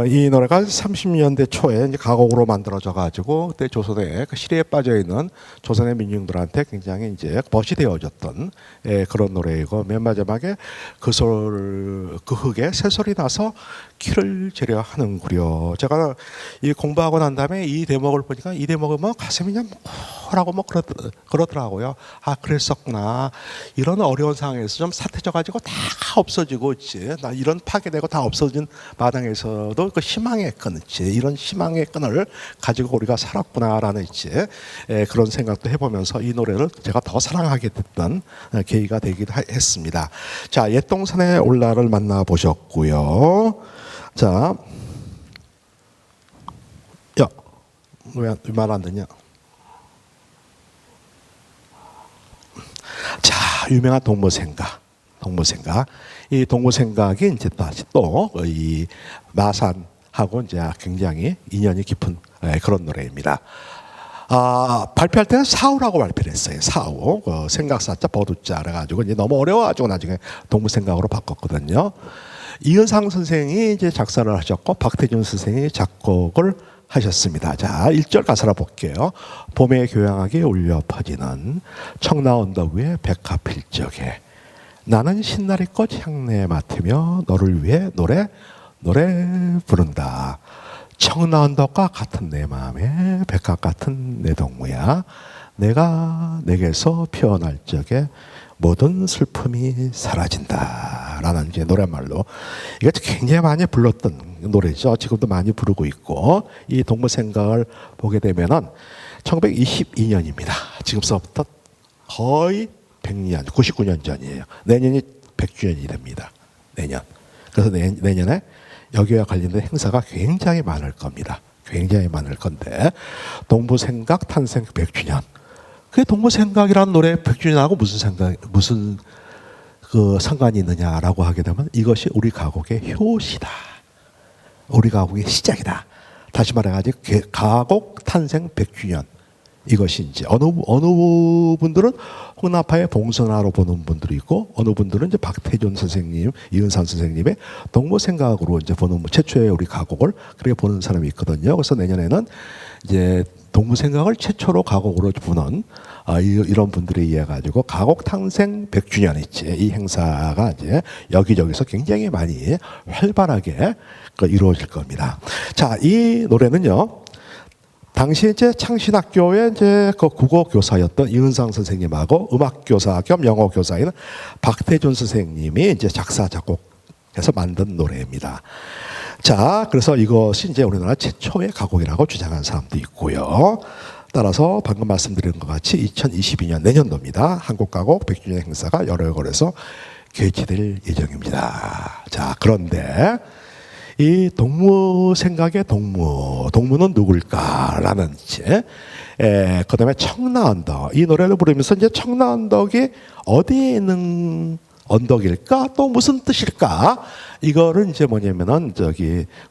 이 노래가 30년대 초에 이제 가곡으로 만들어져 가지고 그때 조선의 그 시리에 빠져 있는 조선의 민중들한테 굉장히 이제 멋이 되어졌던 그런 노래이고, 맨 마지막에 그 흙에 새소리 나서 귀를 재려 하는구려. 제가 이 공부하고 난 다음에 이 대목을 보니까 이 대목은 뭐 가슴이 그냥 뭐라고 뭐 그러더라고요. 아, 그랬었구나. 이런 어려운 상황에서 좀 사태져 가지고 다 없어지고 있지. 나 이런 파괴되고 다 없어진 마당에서도 그 희망의 끈 있지. 이런 희망의 끈을 가지고 우리가 살았구나라는 있지. 그런 생각도 해보면서 이 노래를 제가 더 사랑하게 됐던 계기가 되기도 했습니다. 자, 옛동산의 올라를 만나보셨고요. 자, 야, 왜 말 안 듣냐? 자, 유명한 동무생각. 이 동무생각이 이제 다시 또 이 마산하고 이제 굉장히 인연이 깊은 그런 노래입니다. 발표할 때는 사우라고 발표를 했어요. 사우, 생각사자 버두자 그래가지고 이제 너무 어려워가지고 나중에 동무생각으로 바꿨거든요. 이은상 선생이 이제 작사를 하셨고 박태준 선생이 작곡을 하셨습니다. 자, 1절 가사를 볼게요. 봄의 교양하게 울려 퍼지는 청라 언덕 위에 백합 필적에 나는 신나리꽃 향내 맡으며 너를 위해 노래 부른다. 청라 언덕과 같은 내 마음에 백합 같은 내 동무야. 내가 내게서 피어날 적에 모든 슬픔이 사라진다 라는 이제 노랫말로, 이게 굉장히 많이 불렀던 노래죠. 지금도 많이 부르고 있고, 이 동무생각을 보게 되면은 1922년입니다. 지금서부터 거의 100년, 99년 전이에요. 내년이 100주년이 됩니다. 내년. 그래서 내년에 여기와 관련된 행사가 굉장히 많을 겁니다. 굉장히 많을 건데, 동무생각 탄생 100주년. 그 동무생각이라는 노래 100주년하고 무슨 그 상관이 있느냐라고 하게 되면 이것이 우리 가곡의 효시다. 우리 가곡의 시작이다. 다시 말해가지고 가곡 탄생 100주년. 이것이 이제 어느 분들은 홍나파의 봉선화로 보는 분들이 있고, 어느 분들은 이제 박태준 선생님, 이은산 선생님의 동무생각으로 이제 보는 최초의 우리 가곡을 그렇게 보는 사람이 있거든요. 그래서 내년에는 이제 동무생각을 최초로 가곡으로 부는 이런 분들에 의해 가지고 가곡 탄생 100주년 있지. 이 행사가 이제 여기저기서 굉장히 많이 활발하게 이루어질 겁니다. 자, 이 노래는요. 당시 이제 창신학교의 이제 그 국어 교사였던 이은상 선생님하고 음악 교사 겸 영어 교사인 박태준 선생님이 이제 작사 작곡해서 만든 노래입니다. 자, 그래서 이것이 이제 우리나라 최초의 가곡이라고 주장하는 사람도 있고요. 따라서 방금 말씀드린 것 같이 2022년 내년도입니다. 한국가곡 100주년 행사가 여러 곳에서 개최될 예정입니다. 자, 그런데 이 동무생각의 동무는 누굴까라는 이제 그다음에 청라언덕, 이 노래를 부르면서 이제 청라언덕이 어디에 있는 언덕일까, 또 무슨 뜻일까, 이거를 이제 뭐냐면은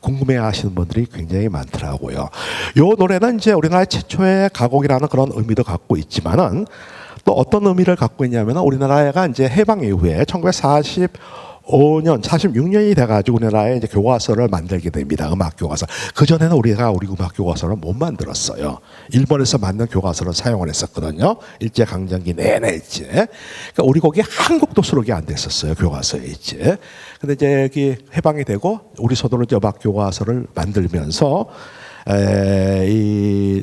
궁금해하시는 분들이 굉장히 많더라고요. 요 노래는 이제 우리나라 최초의 가곡이라는 그런 의미도 갖고 있지만은 또 어떤 의미를 갖고 있냐면은 우리나라가 이제 해방 이후에 1945년, 46년이 돼가지고 우리나라에 이제 교과서를 만들게 됩니다. 음악 교과서. 그 전에는 우리 음악 교과서를 못 만들었어요. 일본에서 만든 교과서를 사용을 했었거든요. 일제 강점기 내내 있지. 그러니까 우리 거기 한국도 수록이 안 됐었어요. 교과서에 있지. 근데 이제 여기 해방이 되고 우리 서도로 이제 음악 교과서를 만들면서 이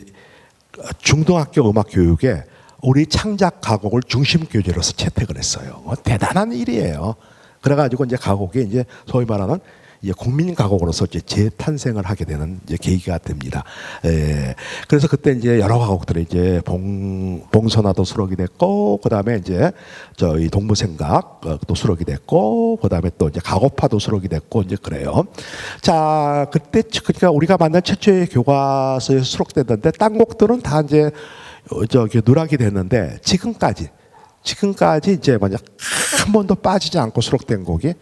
중등학교 음악 교육에 우리 창작 가곡을 중심 교재로서 채택을 했어요. 대단한 일이에요. 그래가지고 이제 가곡이 이제 소위 말하는 이제 국민 가곡으로서 이제 재탄생을 하게 되는 이제 계기가 됩니다. 그래서 그때 이제 여러 가곡들이 이제 봉선화도 수록이 됐고, 그 다음에 이제 저희 동무생각 또 수록이 됐고, 그 다음에 또 이제 가곡파도 수록이 됐고, 이제 그래요. 자, 그때 그러니까 우리가 만난 최초의 교과서에 수록됐는데, 딴 곡들은 다 이제 저기 누락이 됐는데, 지금까지 이제 뭐냐 한 번도 빠지지 않고 수록된 곡이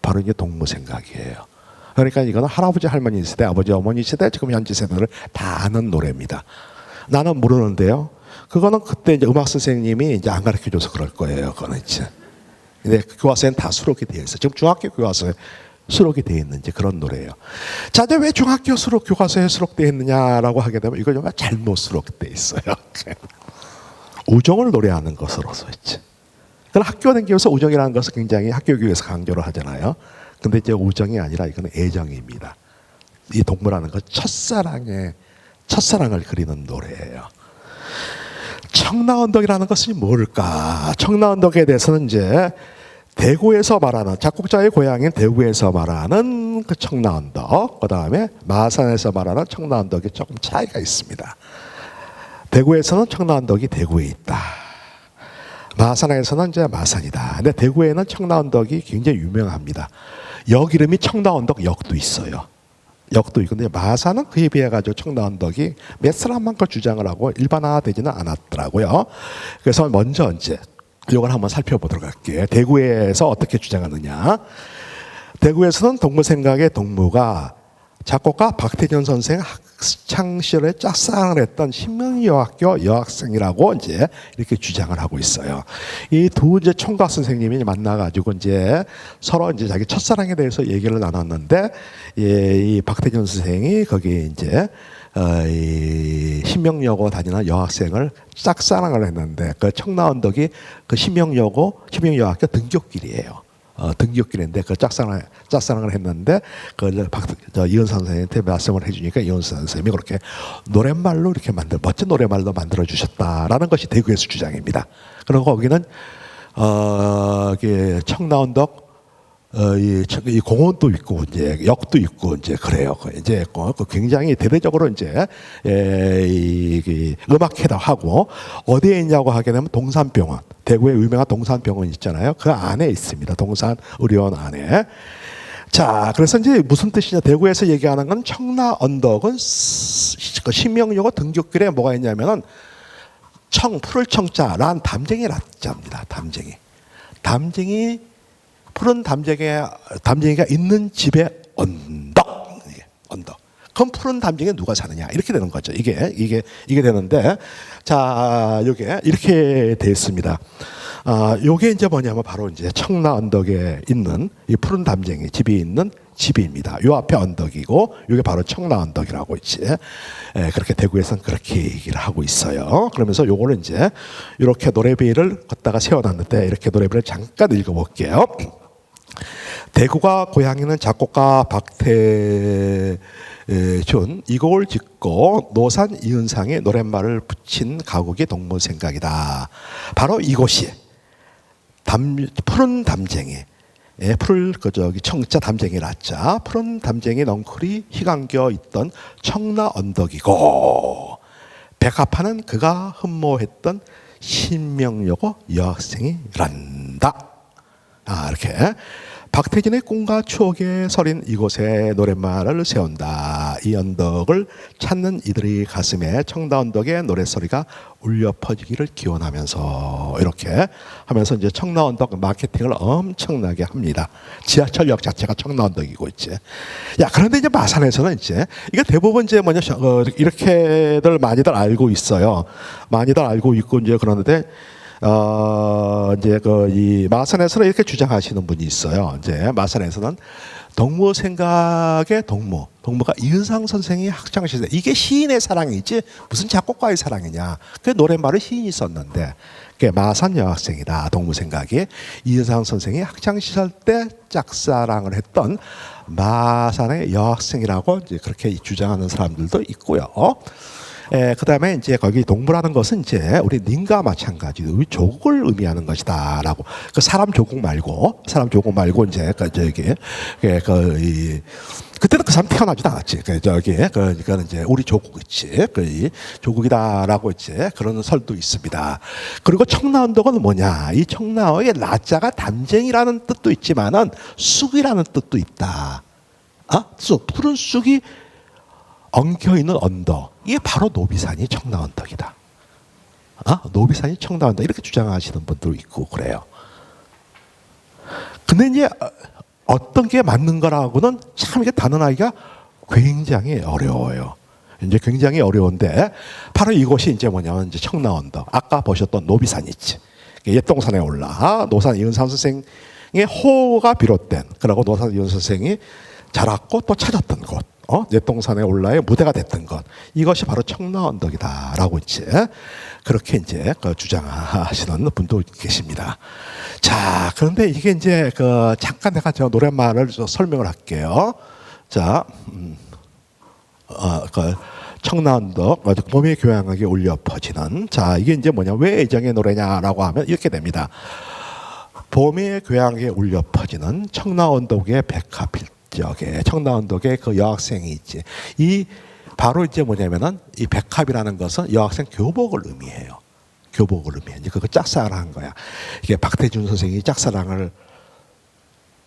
바로 이게 동무생각이에요. 그러니까 이거는 할아버지 할머니 세대, 아버지 어머니 세대, 지금 현지 세대를 다 아는 노래입니다. 나는 모르는데요. 그거는 그때 이제 음악 선생님이 이제 안 가르쳐줘서 그럴 거예요. 그거는 이제. 근데 교과서엔 다 수록이 되어 있어요. 지금 중학교 교과서에 수록이 되어 있는 이제 그런 노래예요. 자, 근데 왜 중학교 교과서에 수록되어 있느냐라고 하게 되면 이거 정말 잘못 수록되어 있어요. 우정을 노래하는 것으로서 있지. 학교 다니면서 우정이라는 것을 굉장히 학교 교육에서 강조를 하잖아요. 근데 이제 우정이 아니라 이거는 애정입니다. 이 동무라는 건 첫사랑을 그리는 노래예요. 청라언덕이라는 것은 뭘까? 청라언덕에 대해서는 이제 대구에서 말하는 작곡자의 고향인 대구에서 말하는 그 청라언덕, 그 다음에 마산에서 말하는 청라언덕이 조금 차이가 있습니다. 대구에서는 청라언덕이 대구에 있다. 마산에서는 이제 마산이다. 근데 대구에는 청라언덕이 굉장히 유명합니다. 역 이름이 청라언덕 역도 있어요. 역도 있고, 근데 마산은 그에 비해 가지고 청라언덕이 몇 사람만큼 주장을 하고 일반화되지는 않았더라고요. 그래서 먼저 이제 이걸 한번 살펴보도록 할게요. 대구에서 어떻게 주장하느냐. 대구에서는 동무생각의 동무가 작곡가 박태전 선생 학창 시절에 짝사랑을 했던 신명여학교 여학생이라고 이제 이렇게 주장을 하고 있어요. 이 두 이제 총각 선생님이 만나가지고 이제 서로 이제 자기 첫사랑에 대해서 얘기를 나눴는데, 이 박태전 선생이 거기 이제 이 신명여고 다니는 여학생을 짝사랑을 했는데, 그 청라언덕이 그 신명여학교 등굣길이에요. 등굣길인데 그 짝사랑을 했는데 이은선 선생님한테 말씀을 해주니까 이은선 선생님이 그렇게 노랫말로 이렇게 멋진 노랫말로 만들어 주셨다라는 것이 대구에서 주장입니다. 그리고 거기는 이게 청라언덕 이 공원도 있고 이제 역도 있고 이제 그래요. 이제 굉장히 대대적으로 이제 이 음악회도 하고, 어디에 있냐고 하게 되면 동산병원, 대구에 유명한 동산병원 있잖아요. 그 안에 있습니다. 동산의료원 안에. 자, 그래서 이제 무슨 뜻이냐? 대구에서 얘기하는 건 청라언덕은 신명여고 등굣길에 뭐가 있냐면은 푸를 청자란 담쟁이 라자입니다. 담쟁이 푸른 담쟁이가 있는 집의 언덕. 그럼 푸른 담쟁이에 누가 사느냐? 이렇게 되는 거죠. 이게 되는데, 자, 요게 이렇게 돼 있습니다. 요게 이제 뭐냐면 바로 이제 청라언덕에 있는 이 푸른 담쟁이 집이 있는 집입니다. 요 앞에 언덕이고, 요게 바로 청라언덕이라고 이제 그렇게 대구에서는 그렇게 얘기를 하고 있어요. 그러면서 요거를 이제 이렇게 노래비를 걷다가 세워놨는데, 이렇게 노래비를 잠깐 읽어볼게요. 대구가 고향이는 작곡가 박태준 이 곡을 짓고 노산 이은상의 노랫말을 붙인 가곡이 동무생각이다. 바로 이곳이 푸른 담쟁이, 청자 담쟁이 라자, 푸른 담쟁이 넝쿨이 희감겨 있던 청라언덕이고, 백합화는 그가 흠모했던 신명여고 여학생이란다. 이렇게 박태진의 꿈과 추억에 서린 이곳에 노랫말을 세운다. 이 언덕을 찾는 이들의 가슴에 청라언덕의 노랫소리가 울려 퍼지기를 기원하면서, 이렇게 하면서 이제 청라언덕 마케팅을 엄청나게 합니다. 지하철역 자체가 청라언덕이고 있지. 야, 그런데 이제 마산에서는 이제 이게 대부분 이제 이렇게들 많이들 알고 있어요. 많이들 알고 있고 이제 그러는데, 이제 이 마산에서는 이렇게 주장하시는 분이 있어요. 이제 마산에서는 동무생각의 동무가 이은상 선생이 학창 시절, 이게 시인의 사랑이지 무슨 작곡가의 사랑이냐. 그 노랫말을 시인이 썼는데, 그게 마산 여학생이다. 동무생각이 이은상 선생이 학창 시절 때 짝사랑을 했던 마산의 여학생이라고 이제 그렇게 주장하는 사람들도 있고요. 그다음에 이제 거기 동무라는 것은 이제 우리 님과 마찬가지로 우리 조국을 의미하는 것이다라고. 그 사람 조국 말고 이제 그때는 그 사람 태어나지도 않았지. 그러니까 이제 우리 조국 있지. 이 조국이다라고 이제 그런 설도 있습니다. 그리고 청라언덕은 뭐냐? 이 청라어의 라자가 담쟁이라는 뜻도 있지만은 쑥이라는 뜻도 있다. 푸른 쑥이 엉켜 있는 언덕. 이게 바로 노비산이 청라언덕이다. 노비산이 청라언덕 이렇게 주장하시는 분도 있고 그래요. 근데 이제 어떤 게 맞는 거라고는 참 이게 단언하기가 굉장히 어려워요. 이제 굉장히 어려운데 바로 이곳이 이제 뭐냐면 이제 청라언덕. 아까 보셨던 노비산 있지. 옛동산에 올라 노산 이은삼 선생의 호가 비롯된 그러고 노산 이은 선생이 자랐고 또 찾았던 곳. 옛동산에 올라의 무대가 됐던 것. 이것이 바로 청라언덕이다라고 이제 그렇게 이제 주장하시는 분도 계십니다. 자, 그런데 이게 이제 잠깐 내가 저 노랫말을 설명을 할게요. 자, 청라언덕 봄의 교향하게 울려 퍼지는. 자, 이게 이제 뭐냐? 왜 애정의 노래냐라고 하면 이렇게 됩니다. 봄의 교향하게 울려 퍼지는 청라언덕의 백합필. 청라언덕에 그 여학생이 있지. 이 바로 이제 뭐냐면은 이 백합이라는 것은 여학생 교복을 의미해요. 교복을 의미해. 이제 그거 짝사랑을 한 거야. 이게 박태준 선생이 짝사랑을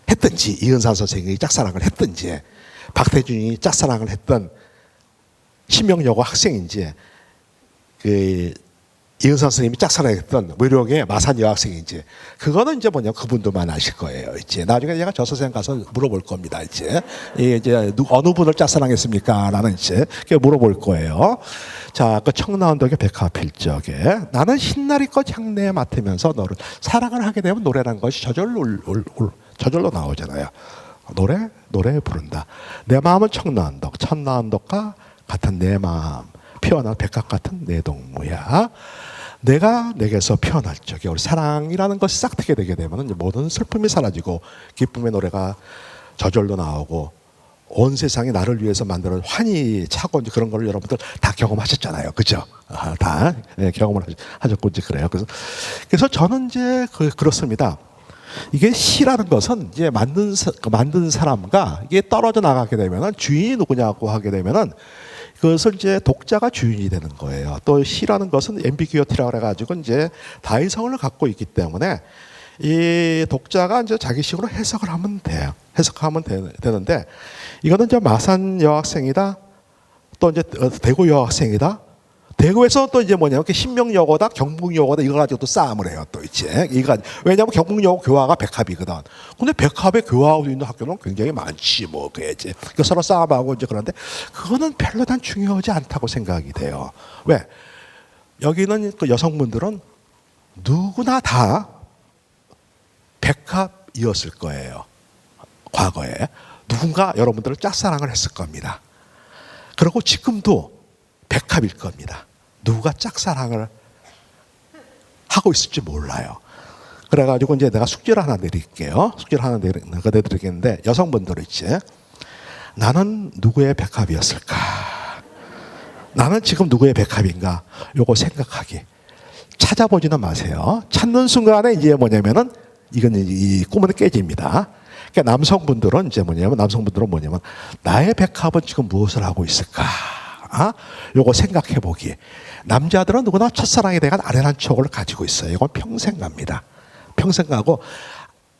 했든지 이은산 선생이 짝사랑을 했든지 박태준이 짝사랑을 했던 신명여고 학생인지 그 이은산 선생님이 짝사랑했던 무령의 마산 여학생인지 그거는 이제 뭐냐 그분들만 아실 거예요. 이제 나중에 제가 저 선생 가서 물어볼 겁니다. 이제 어느 분을 짝사랑했습니까?라는 이제 물어볼 거예요. 자, 그 청라언덕의 백합필적에 나는 흰날이꽃 향내에 맡으면서 너를 사랑을 하게 되면 노래라는 것이 저절로 나오잖아요. 노래 부른다. 내 마음은 청라언덕과 같은 내 마음. 피어난 백합 같은 내 동무야. 내가 내게서 피어날 적에 우리 사랑이라는 것이 싹트게 되게 되면 모든 슬픔이 사라지고 기쁨의 노래가 저절로 나오고 온 세상이 나를 위해서 만드는 환희 차고 이제 그런 걸 여러분들 다 경험하셨잖아요, 그죠? 다 경험을 하셨고 이제 그래요. 그래서 저는 이제 그렇습니다. 이게 시라는 것은 이제 만든 사람과 이게 떨어져 나가게 되면은 주인이 누구냐고 하게 되면은. 그것을 이제 독자가 주인이 되는 거예요. 또 시라는 것은 앰비규어티라고 해가지고 이제 다의성을 갖고 있기 때문에 이 독자가 이제 자기 식으로 해석을 하면 돼요. 해석하면 되는데 이거는 이제 마산 여학생이다. 또 이제 대구 여학생이다. 대구에서 또 이제 뭐냐면 신명여고다, 경북여고다 이거 가지고 또 싸움을 해요. 또 이제 왜냐하면 경북여고 교화가 백합이거든. 근데 백합에 교화하고 있는 학교는 굉장히 많지 뭐 그야지. 서로 싸움하고 이제 그런데 그거는 별로 난 중요하지 않다고 생각이 돼요. 왜? 여기는 그 여성분들은 누구나 다 백합이었을 거예요. 과거에 누군가 여러분들을 짝사랑을 했을 겁니다. 그리고 지금도 백합일 겁니다. 누가 짝사랑을 하고 있을지 몰라요. 그래가지고 이제 내가 숙제를 하나 내릴게요. 숙제를 하나 내드리겠는데 여성분들 있지. 나는 누구의 백합이었을까? 나는 지금 누구의 백합인가? 요거 생각하기. 찾아보지는 마세요. 찾는 순간에 이제 뭐냐면은 이건 이 꿈은 깨집니다. 그러니까 남성분들은 뭐냐면 나의 백합은 지금 무엇을 하고 있을까? 요거 생각해 보기. 남자들은 누구나 첫사랑에 대한 아련한 추억을 가지고 있어요. 이건 평생 갑니다. 평생 가고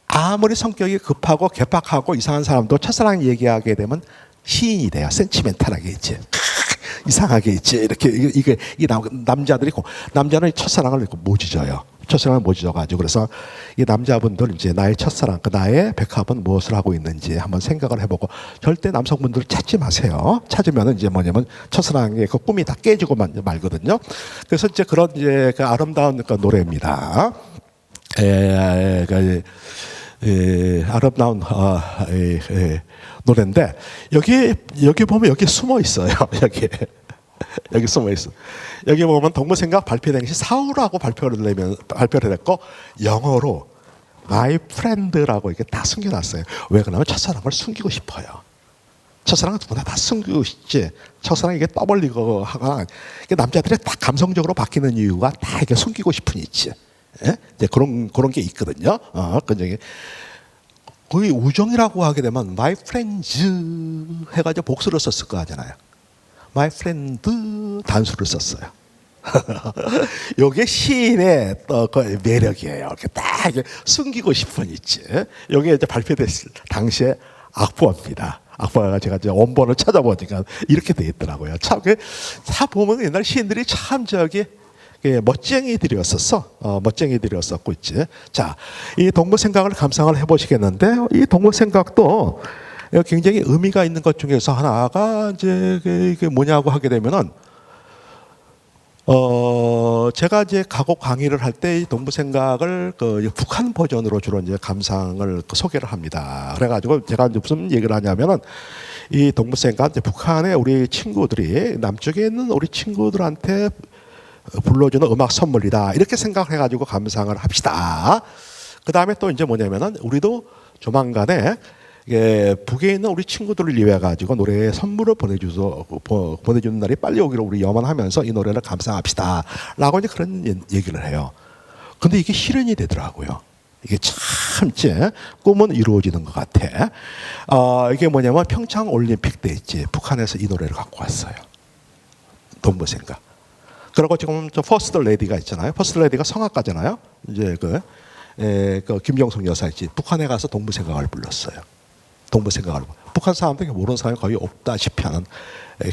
아무리 성격이 급하고 개팍하고 이상한 사람도 첫사랑 얘기하게 되면 시인이 돼요. 센치멘탈하게 있지. 이상하게 있지. 이게 남자들이 남자는 첫사랑을 못 잊어요. 첫사랑을 못 잊어가지고 그래서 이 남자분들 이제 나의 첫사랑, 나의 백합은 무엇을 하고 있는지 한번 생각을 해보고 절대 남성분들 찾지 마세요. 찾으면은 이제 뭐냐면 첫사랑의 그 꿈이 다 깨지고 말거든요. 그래서 이제 그런 이제 그 아름다운 그 노래입니다. 아름다운 노래인데 여기 보면 여기 숨어 있어요. 여기 숨어 있어. 여기 보면 동무생각 발표 당시 사우라고 발표를 했고 영어로 My Friend라고 이렇게 다 숨겨놨어요. 왜 그러냐면 첫사랑을 숨기고 싶어요. 첫사랑은 누구나 다 숨기고 싶지. 첫사랑 이게 떠벌리고 하거나 남자들이 다 감성적으로 바뀌는 이유가 다 이게 숨기고 싶은 있지. 예? 이제 그런 게 있거든요. 굉장히 거의 우정이라고 하게 되면 my friends 해가지고 복수를 썼을 거 아잖아요. my friend 단수를 썼어요. 요게 시인의 그 매력이에요. 이렇게 딱 숨기고 싶은 있지. 요게 이제 발표됐을 당시에 악보입니다. 악보가 제가 이제 원본을 찾아보니까 이렇게 돼 있더라고요. 참, 다 보면 옛날 시인들이 참 멋쟁이들이었었어. 멋쟁이들이었었고 있지. 자, 이 동무생각을 감상을 해보시겠는데, 이 동무생각도 굉장히 의미가 있는 것 중에서 하나가 이제 이게 뭐냐고 하게 되면은, 제가 이제 가곡 강의를 할 때 이 동무생각을 그 북한 버전으로 주로 이제 감상을 소개를 합니다. 그래가지고 제가 이제 무슨 얘기를 하냐면은 이 동무생각 이제 북한의 우리 친구들이 남쪽에 있는 우리 친구들한테 불러주는 음악 선물이다. 이렇게 생각을 해가지고 감상을 합시다. 그 다음에 또 이제 뭐냐면은 우리도 조만간에 북에 있는 우리 친구들을 위해 가지고 노래에 선물을 보내주는 날이 빨리 오기를 우리 염원하면서 이 노래를 감상합시다. 라고 이제 그런 얘기를 해요. 근데 이게 실현이 되더라고요. 이게 참 꿈은 이루어지는 것 같아. 이게 뭐냐면 평창 올림픽 때 있지. 북한에서 이 노래를 갖고 왔어요. 동무생각. 그리고 지금 저 퍼스트 레디가 있잖아요. 퍼스트 레디가 성악가잖아요. 이제 그 김정숙 여사 있지. 북한에 가서 동무생각을 불렀어요. 동무생각을. 북한 사람들이 모르는 사람이 거의 없다시피 하는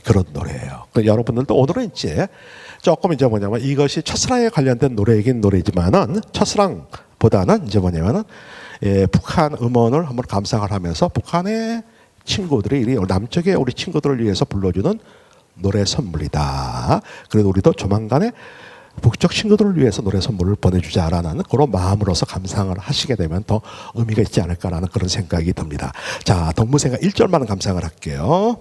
그런 노래예요. 여러분들도 오늘은 이제 조금 이제 뭐냐면 이것이 첫사랑에 관련된 노래이긴 노래지만은 첫사랑보다는 이제 뭐냐면은 북한 음원을 한번 감상을 하면서 북한의 친구들이 남쪽의 우리 친구들을 위해서 불러주는 노래 선물이다. 그래도 우리도 조만간에 북쪽 친구들을 위해서 노래 선물을 보내주자라는 그런 마음으로서 감상을 하시게 되면 더 의미가 있지 않을까라는 그런 생각이 듭니다. 자, 동무생각 1절만 감상을 할게요.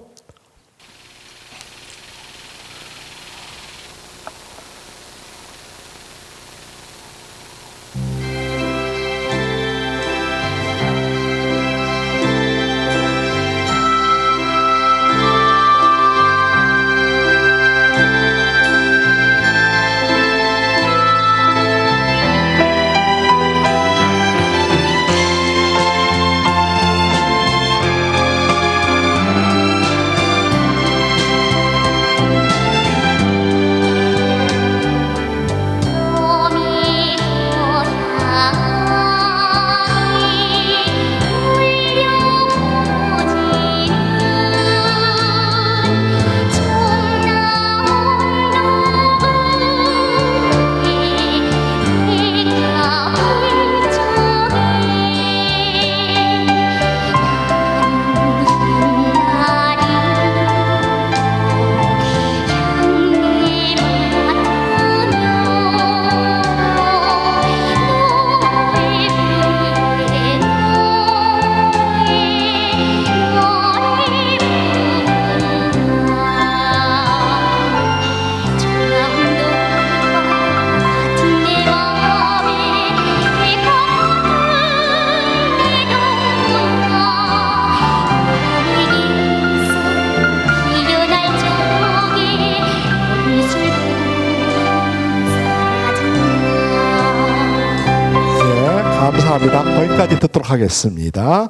감사합니다. 거기까지 듣도록 하겠습니다.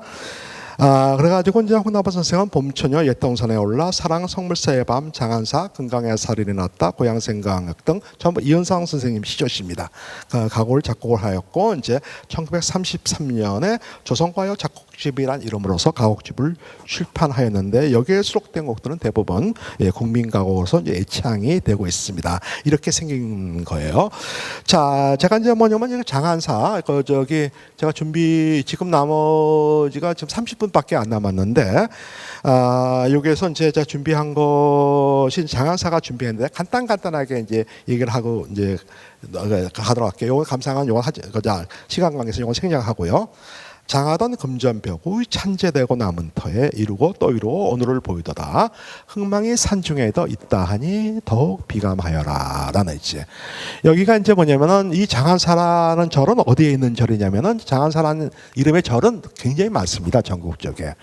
그래가지고 이제 홍나바 선생은 봄처녀 옛동산에 올라 사랑 성물사의 밤 장안사 금강의 살인이 났다 고향생각악 등 전부 이은상 선생님 시조시입니다. 가곡을 작곡을 하였고 이제 1933년에 조선과요 작곡집이란 이름으로서 가곡집을 출판하였는데 여기에 수록된 곡들은 대부분 국민가곡으로서 이제 애창이 되고 있습니다. 이렇게 생긴 거예요. 자, 제가 이제 뭐냐면 장안사 제가 지금 나머지가 지금 30분밖에 안 남았는데 여기에서 이제 제가 준비한 것이 장안사가 준비했는데 간단하게 이제 얘기를 하고 이제 하도록 할게요. 요거 감상한 요거 시간 관계에서 요거 생략하고요. 장하던 금전벽의 찬제되고 남은 터에 이루고 또 이루고 오늘을 보이도다. 흥망이 산중에도 있다하니 더욱 비감하여라 라는 이제 여기가 이제 뭐냐면은 이 장한사라는 절은 어디에 있는 절이냐면은 장한사라는 이름의 절은 굉장히 많습니다. 전국적에.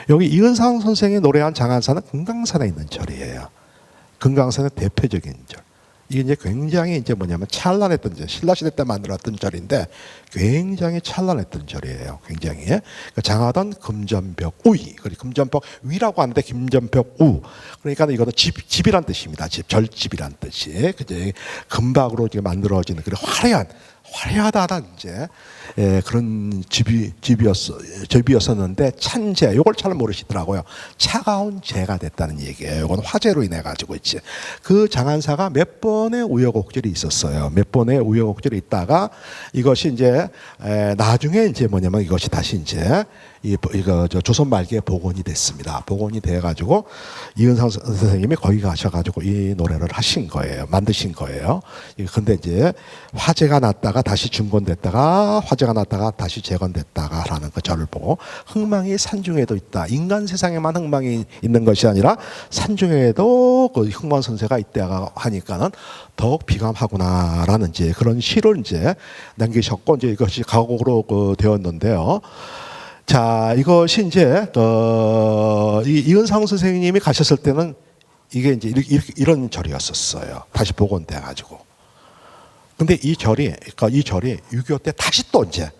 여기 이은상 선생이 노래한 장한사는 금강산에 있는 절이에요. 금강산의 대표적인 절. 이게 이제 굉장히 이제 뭐냐면 찬란했던 절, 신라시대 때 만들었던 절인데 굉장히 찬란했던 절이에요. 굉장히. 그러니까 장하던 금전벽 우이, 금전벽 위라고 하는데 금전벽 우. 그러니까 이거는 집이란 뜻입니다. 절집이란 뜻이. 그제 금박으로 이제 만들어지는 그런 화려하다는 이제 그런 집이었었는데 찬재, 요걸 잘 모르시더라고요. 차가운 재가 됐다는 얘기예요. 이건 화재로 인해 가지고 있지. 그 장한사가 몇 번의 우여곡절이 있었어요. 몇 번의 우여곡절이 있다가 이것이 이제 나중에 이제 뭐냐면 이것이 다시 이제 이거 조선 말기에 복원이 됐습니다. 복원이 돼 가지고 이은상 선생님이 거기 가셔 가지고 이 노래를 하신 거예요. 만드신 거예요. 근데 이제 화재가 났다가 다시 중건됐다가 화재가 났다가 다시 재건됐다가라는 그 절을 보고 흥망이 산중에도 있다. 인간 세상에만 흥망이 있는 것이 아니라 산중에도 그 흥망 선세가 있다가 하니까는 더욱 비감하구나라는 이제 그런 시를 이제 남기셨고 이제 이것이 가곡으로 되었는데요. 자, 이것이 이제 이은상 선생님이 가셨을 때는 이게 이제 이런 절이었었어요. 다시 복원돼 가지고. 근데 이 절이 6.25 때 다시 또 이제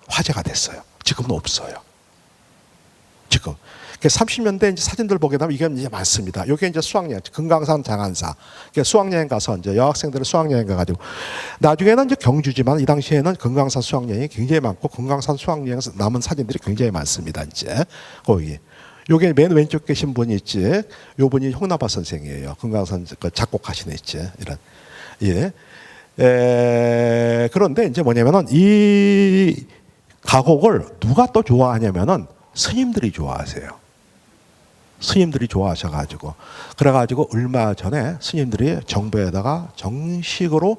화제가 됐어요. 지금은 없어요. 지금. 30년대 이제 사진들 보게 되면 이게 이제 많습니다. 이게 이제 수학여행, 금강산 장한사. 수학여행 가서 이제 여학생들은 수학여행 가가지고 나중에는 이제 경주지만 이 당시에는 금강산 수학여행이 굉장히 많고 금강산 수학여행에서 남은 사진들이 굉장히 많습니다. 이제 거기. 요게 맨 왼쪽 계신 분이 있지. 요 분이 홍나바 선생이에요. 금강산 작곡하시는 있지. 이런. 예. 그런데 이제 뭐냐면은 이 가곡을 누가 또 좋아하냐면은 스님들이 좋아하세요. 스님들이 좋아하셔가지고 그래가지고 얼마 전에 스님들이 정부에다가 정식으로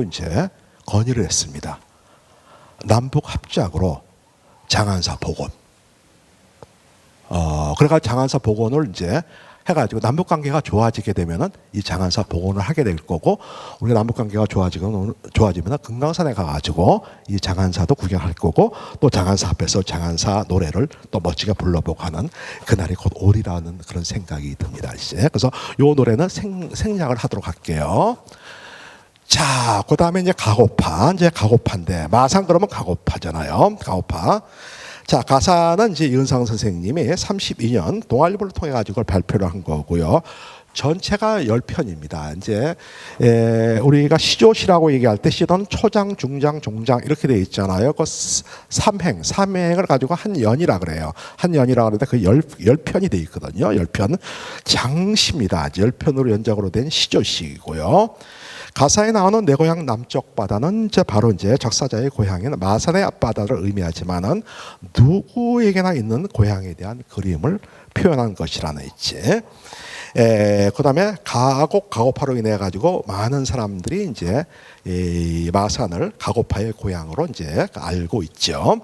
이제 건의를 했습니다. 남북 합작으로 장한사 복원. 그래가 장한사 복원을 이제 해가지고 남북 관계가 좋아지게 되면은 이 장한사 복원을 하게 될 거고 우리가 남북 관계가 좋아지면 금강산에 가가지고 이 장한사도 구경할 거고 또 장한사 앞에서 장한사 노래를 또 멋지게 불러보고 하는 그날이 곧 오리라는 그런 생각이 듭니다. 이제 그래서 요 노래는 생략을 하도록 할게요. 자, 그 다음에 이제 가고파인데 마산 그러면 가고파잖아요. 가고파. 자, 가사는 이제 이은상 선생님이 32년 동아일보를 통해 가지고 발표를 한 거고요. 전체가 10편입니다. 이제 우리가 시조시라고 얘기할 때 시는 초장, 중장, 종장 이렇게 돼 있잖아요. 그 삼행을 가지고 한 연이라 그래요. 한 연이라 그러는데 그 10편이 돼 있거든요. 10편. 장시입니다. 10편으로 연작으로 된 시조시이고요. 가사에 나오는 내 고향 남쪽 바다는 이제 바로 이제 작사자의 고향인 마산의 앞바다를 의미하지만은 누구에게나 있는 고향에 대한 그림을 표현한 것이라는 있지. 그다음에 가고파로 인해 가지고 많은 사람들이 이제 이 마산을 가고파의 고향으로 이제 알고 있죠.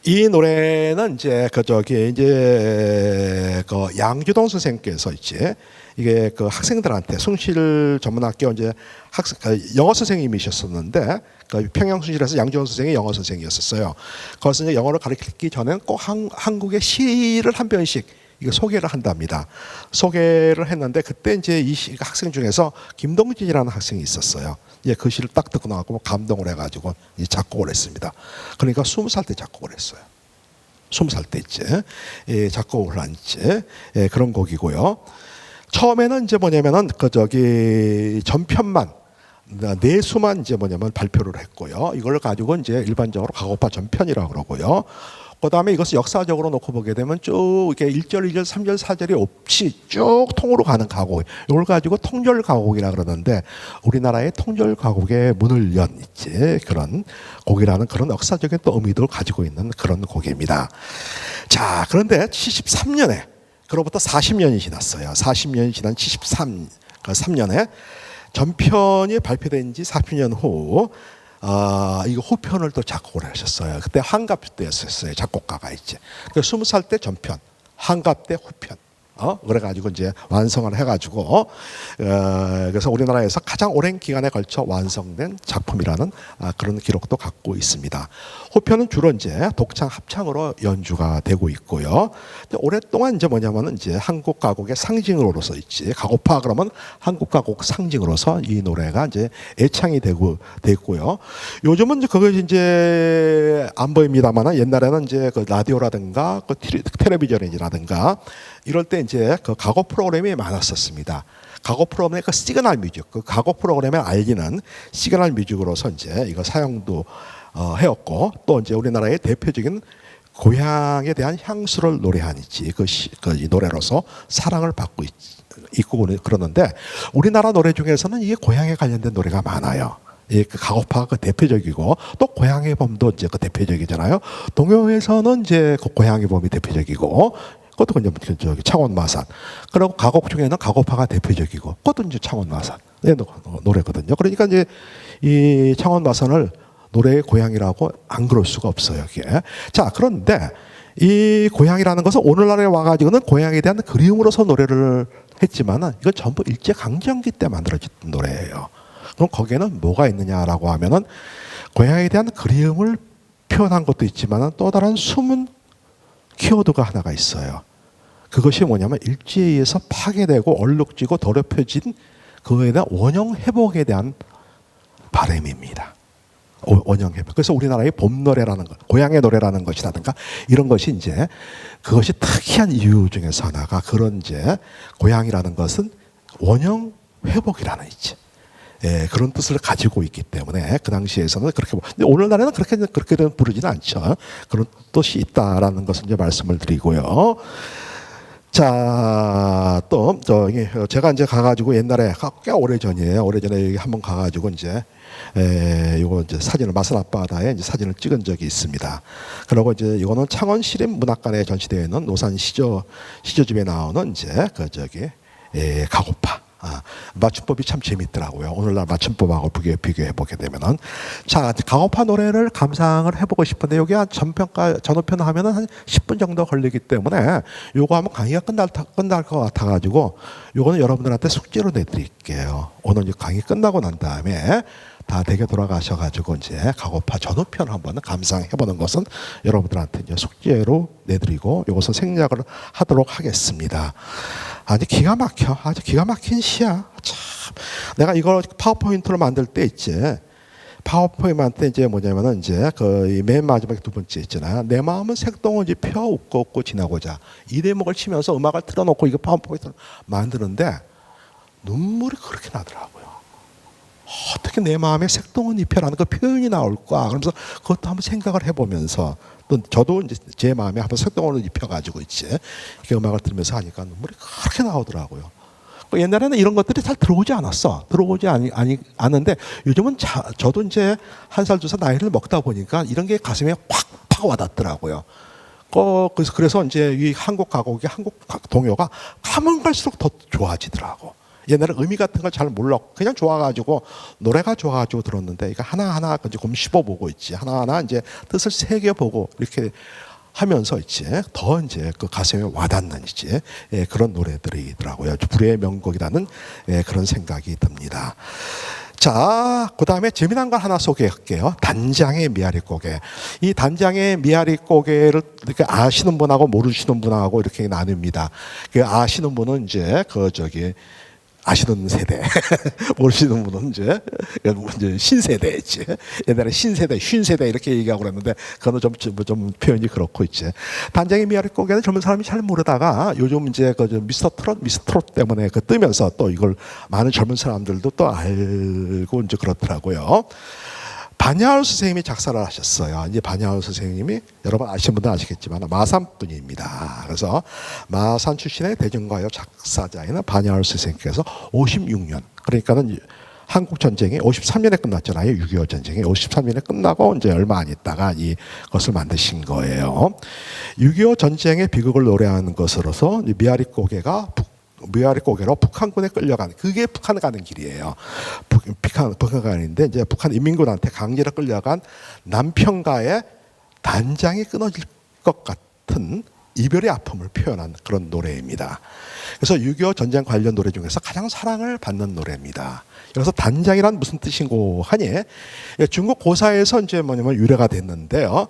이 노래는 이제 그 양주동 선생께서 이제 이게 그 학생들한테 숭실 전문학교 이제 영어 선생님이셨었는데 그 평양순실에서 양주동 선생이 영어 선생이었었어요. 거기서 이제 영어를 가르치기 전에는 꼭 한국의 시를 한 편씩 이거 소개를 한답니다. 소개를 했는데 그때 이제 이 학생 중에서 김동진이라는 학생이 있었어요. 예, 그 시를 딱 듣고 나고 감동을 해가지고 이제 작곡을 했습니다. 그러니까 20살 때 작곡을 했어요. 20살 때 이제 작곡을 한 이제 그런 곡이고요. 처음에는 이제 뭐냐면은 전편만 내수만 이제 뭐냐면 발표를 했고요. 이걸 가지고 이제 일반적으로 가고파 전편이라고 그러고요. 그다음에 이것을 역사적으로 놓고 보게 되면 쭉 이렇게 1절, 2절, 3절, 4절이 없이 쭉 통으로 가는 가곡. 이걸 가지고 통절 가곡이라 그러는데 우리나라의 통절 가곡의 문을 연 있지 그런 곡이라는 그런 역사적인 또 의미도 가지고 있는 그런 곡입니다. 자, 그런데 73년에 그로부터 40년이 지났어요. 40년이 지난 3년에 전편이 발표된 지 40년 후 이거 후편을 또 작곡을 하셨어요. 그때 환갑 때였어요. 작곡가가 이제. 그 20살 때 전편, 환갑 때 후편. 그래가지고 이제 완성을 해가지고 그래서 우리나라에서 가장 오랜 기간에 걸쳐 완성된 작품이라는 그런 기록도 갖고 있습니다. 호편은 주로 이제 독창 합창으로 연주가 되고 있고요. 오랫동안 이제 뭐냐면은 이제 한국 가곡의 상징으로서 있지. 가곡파 그러면 한국 가곡 상징으로서 이 노래가 이제 애창이 되고 됐고요. 요즘은 이제 그것이 이제 안 보입니다만은 옛날에는 이제 그 라디오라든가 그 텔레비전이라든가 이럴 때 이제 그 가곡 프로그램이 많았었습니다. 가곡 프로그램의 그 시그널 뮤직, 그 가곡 프로그램에 알리는 시그널 뮤직으로서 이제 이거 사용도 해왔고 또 이제 우리나라의 대표적인 고향에 대한 향수를 노래한 있지 이 노래로서 사랑을 받고 있고 그러는데 우리나라 노래 중에서는 이게 고향에 관련된 노래가 많아요. 그 가곡파가 그 대표적이고 또 고향의 봄도 이제 그 대표적이잖아요. 동요에서는 이제 그 고향의 봄이 대표적이고. 그것도 이제 저기 창원 마산. 그리고 가곡 중에는 가곡파가 대표적이고, 그것도 이제 창원 마산 노래거든요. 그러니까 이제 이 창원 마산을 노래의 고향이라고 안 그럴 수가 없어요. 이게. 자, 그런데 이 고향이라는 것은 오늘날에 와가지고는 고향에 대한 그리움으로서 노래를 했지만은 이건 전부 일제 강점기 때 만들어진 노래예요. 그럼 거기에는 뭐가 있느냐라고 하면은 고향에 대한 그리움을 표현한 것도 있지만은 또 다른 숨은 키워드가 하나가 있어요. 그것이 뭐냐면 일제에 의해서 파괴되고 얼룩지고 더럽혀진 그거에 대한 원형 회복에 대한 바람입니다. 원형 회복. 그래서 우리나라의 봄 노래라는 것, 고향의 노래라는 것이라든가 이런 것이 이제 그것이 특이한 이유 중에서 하나가 그런 이제 고향이라는 것은 원형 회복이라는 있지. 그런 뜻을 가지고 있기 때문에 그 당시에서는 그렇게 근데 오늘날에는 그렇게는 부르지는 않죠. 그런 뜻이 있다라는 것을 이제 말씀을 드리고요. 자, 또 저기 제가 이제 가가지고 옛날에 꽤 오래 전이에요. 오래 전에 여기 한번 가가지고 이제 요거 이제 사진을 마산 앞바다에 이제 사진을 찍은 적이 있습니다. 그리고 이제 이거는 창원 시립문학관에 전시되어 있는 노산 시조집에 나오는 이제 그 저기 가곡파. 맞춤법이 참 재밌더라고요. 오늘날 맞춤법하고 비교해 보게 되면은 자 가곡파 노래를 감상을 해보고 싶은데 여기 한 전후편 하면은 한 10분 정도 걸리기 때문에 요거 하면 강의가 끝날 것 같아가지고 요거는 여러분들한테 숙제로 내드릴게요. 오늘 강의 끝나고 난 다음에 다 댁에 돌아가셔가지고 이제 가곡파 전후편 한번 감상해보는 것은 여러분들한테 이제 숙제로 내드리고 이것은 생략을 하도록 하겠습니다. 아주 기가 막혀. 아주 기가 막힌 시야. 참. 내가 이걸 파워포인트로 만들 때 있지. 파워포인트 만들 때 이제 뭐냐면은 이제 그 맨 마지막에 두 번째 있잖아요. 내 마음은 색동을 펴 웃고 웃고 지나고자. 이 대목을 치면서 음악을 틀어놓고 이거 파워포인트를 만드는데 눈물이 그렇게 나더라고요. 어떻게 내 마음에 색동은 잎혀라는 그 표현이 나올까? 그러면서 그것도 한번 생각을 해보면서 또 저도 이제 제 마음에 한번 색동을 입혀가지고 있지. 이렇게 음악을 들으면서 하니까 눈물이 그렇게 나오더라고요. 옛날에는 이런 것들이 잘 들어오지 않았어. 들어오지 않는데 요즘은 저도 이제 한 살 두 살 나이를 먹다 보니까 이런 게 가슴에 팍 와닿더라고요. 그래서 이제 이 한국 가곡이 한국 동요가 가면 갈수록 더 좋아지더라고. 옛날에 의미 같은 걸 잘 몰랐고 그냥 좋아가지고 노래가 좋아가지고 들었는데 이거 하나하나 이제 곰 씹어보고 있지 하나하나 이제 뜻을 새겨보고 이렇게 하면서 있지 더 이제 그 가슴에 와닿는 이제 그런 노래들이더라고요. 불후의 명곡이라는 그런 생각이 듭니다. 자, 그 다음에 재미난 걸 하나 소개할게요. 단장의 미아리 고개. 이 단장의 미아리 고개를 이렇게 아시는 분하고 모르시는 분하고 이렇게 나눕니다. 그 아시는 분은 이제 아시는 세대, 모르시는 분은 이제 신세대지. 옛날에 신세대, 쉰세대 이렇게 얘기하고 그랬는데 그거는 좀 표현이 그렇고 있지. 단장의 미아리 고개는 젊은 사람이 잘 모르다가 요즘 이제 미스터 트롯 때문에 뜨면서 또 이걸 많은 젊은 사람들도 또 알고 이제 그렇더라고요. 반야울 선생님이 작사를 하셨어요. 이제 반야울 선생님이 여러분 아시는 분들은 아시겠지만 마산 분입니다. 그래서 마산 출신의 대중가요 작사자인 반야울 선생님께서 56년 그러니까는 한국 전쟁이 53년에 끝났잖아요. 6.25 전쟁이 53년에 끝나고 이제 얼마 안 있다가 이것을 만드신 거예요. 6.25 전쟁의 비극을 노래하는 것으로서 미아리 고개로 북한군에 끌려간 그게 북한 가는 길이에요. 북한인데 이제 북한 인민군한테 강제로 끌려간 남편과의 단장이 끊어질 것 같은 이별의 아픔을 표현한 그런 노래입니다. 그래서 6.25 전쟁 관련 노래 중에서 가장 사랑을 받는 노래입니다. 그래서 단장이란 무슨 뜻인고 하니 중국 고사에서 이제 뭐냐면 유래가 됐는데요.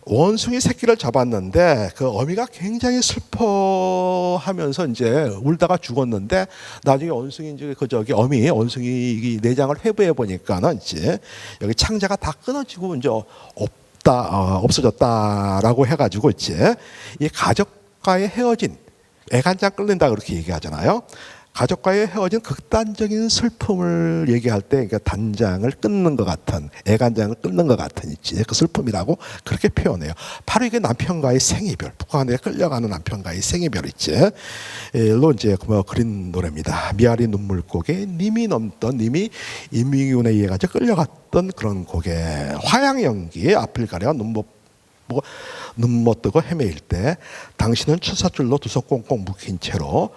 원숭이 새끼를 잡았는데 그 어미가 굉장히 슬퍼하면서 이제 울다가 죽었는데 나중에 원숭이 이제 어미 원숭이 내장을 회부해 보니까는 이제 여기 창자가 다 끊어지고 이제 없어졌다라고 해가지고 이제 이 가족과의 헤어진 애간장 끓는다 그렇게 얘기하잖아요. 가족과의 헤어진 극단적인 슬픔을 얘기할 때 그러니까 단장을 끊는 것 같은 애간장을 끊는 것 같은 있지 그 슬픔이라고 그렇게 표현해요. 바로 이게 남편과의 생이별, 북한에 끌려가는 남편과의 생이별 있지.로 이제 그린 노래입니다. 미아리 눈물고개 님이 넘던 님이 임미군에 의해 가지고 끌려갔던 그런 곡에 화양 연기에 앞을 가려 눈 못 뜨고 헤매일 때 당신은 추사줄로 두 손 꽁꽁 묶인 채로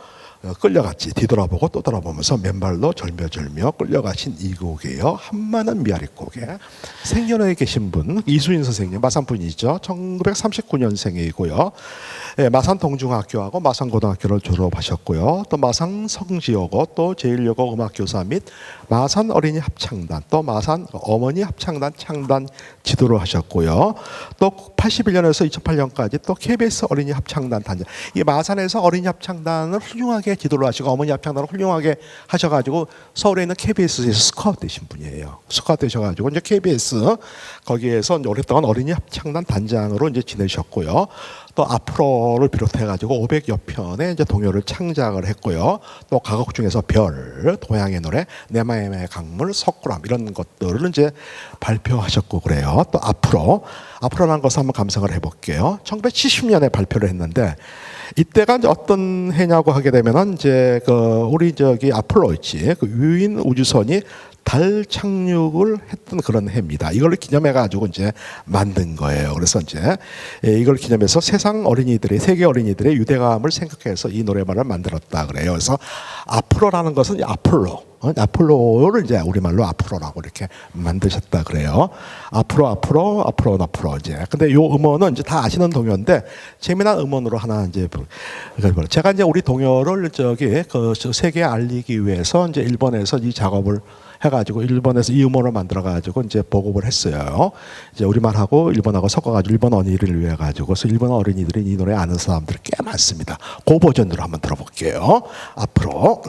끌려갔지. 뒤돌아보고 또 돌아보면서 맨발로 절며절며 끌려가신 이 곡이에요. 한마는 미아리곡에 생년에 계신 분 이수인 선생님 마산분이죠. 1939년생이고요. 마산 동중학교하고 마산고등학교를 졸업하셨고요. 또 마산 성지여고 또 제1여고 음악교사 및 마산 어린이 합창단 또 마산 어머니 합창단 창단 지도를 하셨고요. 또 81년에서 2008년까지 또 KBS 어린이 합창단 단장. 이 마산에서 어린이 합창단을 훌륭하게 지도를 하시고 어머니 합창단을 훌륭하게 하셔가지고 서울에 있는 KBS에서 스카우트 되신 분이에요. 스카우트 되셔가지고 이제 KBS 거기에서 이제 오랫동안 어린이 합창단 단장으로 이제 지내셨고요. 또 앞으로를 비롯해가지고 500여 편의 이제 동요를 창작을 했고요. 또 가곡 중에서 별, 동양의 노래, 내 마음의 강물, 석굴암 이런 것들을 이제 발표하셨고 그래요. 또 앞으로라는 것을 한번 감상을 해볼게요. 1970년에 발표를 했는데 이때가 이제 어떤 해냐고 하게 되면은 이제 우리 아폴로 있지 그 유인 우주선이 달 착륙을 했던 그런 해입니다. 이걸 기념해 가지고 이제 만든 거예요. 그래서 이제 이걸 기념해서 세계 어린이들의 유대감을 생각해서 이 노래만을 만들었다 그래요. 그래서 앞으로라는 것은 아폴로를 이제 우리말로 앞으로라고 이렇게 만드셨다 그래요. 앞으로 이제. 근데 요 음원은 이제 다 아시는 동요인데 재미난 음원으로 하나 이제 제가 이제 우리 동요를 세계에 알리기 위해서 이제 일본에서 이 작업을 해가지고 일본에서 이 음원을 만들어가지고 이제 보급을 했어요. 이제 우리말하고 일본하고 섞어가지고 일본 어린이를 위해 가지고 그래서 일본 어린이들이 이 노래 아는 사람들이 꽤 많습니다. 그 버전으로 한번 들어볼게요. 앞으로.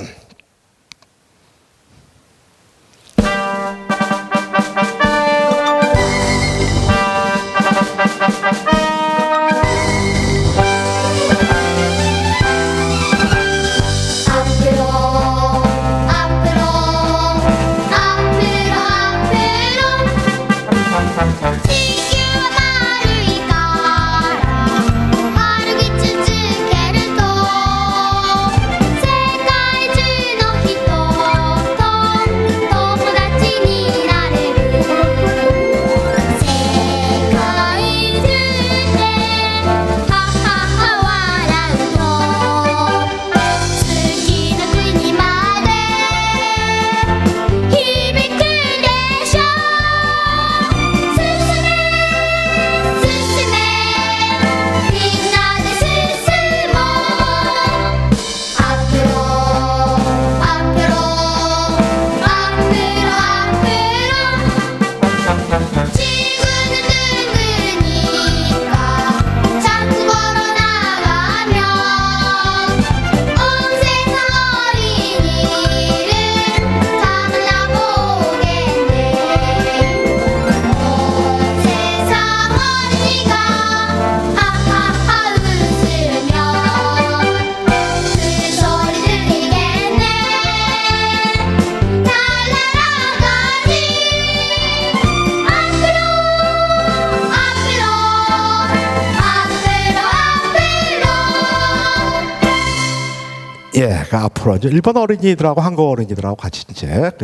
예, 앞으로 이제 일본 어린이들하고 한국 어린이들하고 같이 이제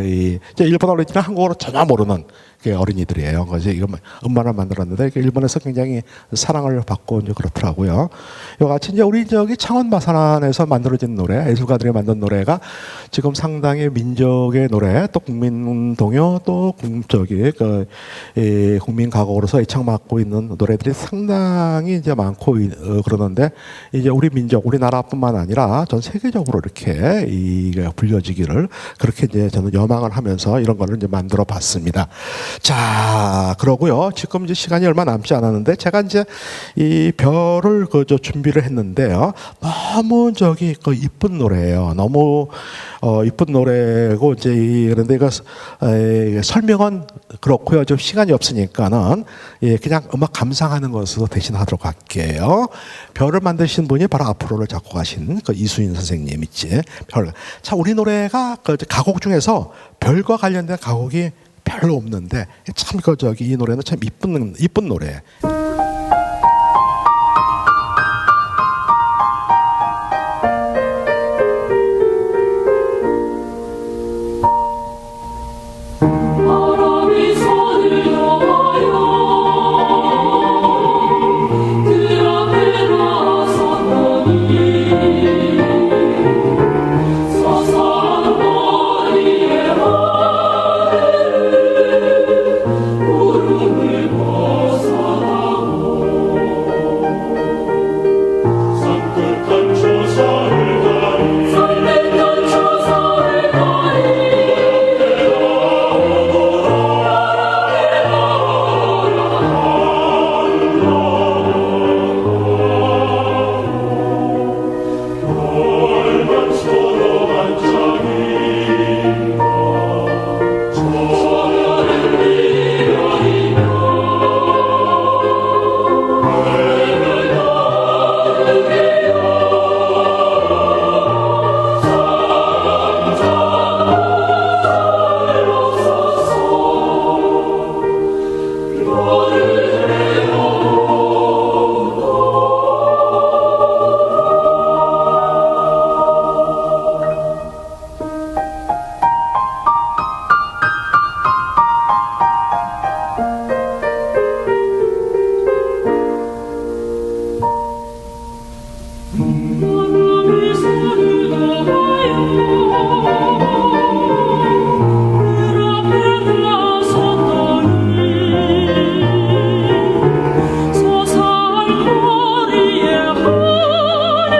일본 어린이는 한국어를 전혀 모르는 어린이들이에요. 그래서 이거 음반을 만들었는데 일본에서 굉장히 사랑을 받고 이제 그렇더라고요. 이와 같이 이제 우리 저기 창원 마산안에서 만들어진 노래, 예술가들이 만든 노래가 지금 상당히 민족의 노래, 또 국민 동요, 또 국민 가곡으로서 애창받고 있는 노래들이 상당히 이제 많고 그러는데 이제 우리 민족, 우리나라뿐만 아니라 전 세계적으로 이렇게 이게 불려지기를 그렇게 이제 저는 여망을 하면서 이런 거를 이제 만들어 봤습니다. 자, 그러고요. 지금 이제 시간이 얼마 남지 않았는데 제가 이제 이 별을 저 준비를 했는데요. 너무 이쁜 노래예요. 너무 이쁜 노래고 이제 그런데 이거 설명은 그렇고요. 좀 시간이 없으니까는 그냥 음악 감상하는 것으로 대신하도록 할게요. 별을 만드신 분이 바로 앞으로를 작곡하신 이수인 선생님 있지. 별. 자, 우리 노래가 가곡 중에서 별과 관련된 가곡이 별로 없는데 참 이 노래는 참 이쁜 노래. 바람이 손을 놓아요 그 앞에 나섰더니 서산 머리에 하늘을 구름을 벗어나고 산뜻한 조사를 가리 산뜻한 조사를 가리 바람이 손을 놓아요 그 앞에 나섰더니 서산 머리에 하늘을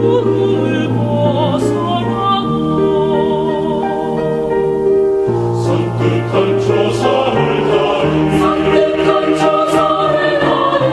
구름을 벗어나고 산뜻한 조사를 가리 산뜻한 조사를 가리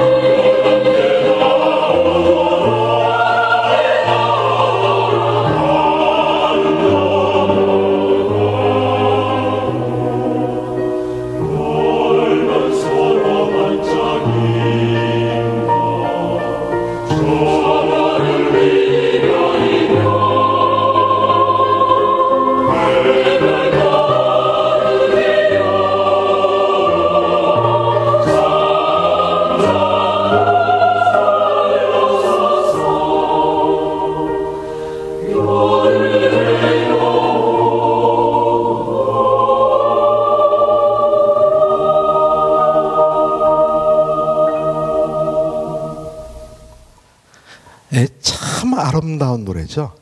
참 아름다운 노래죠.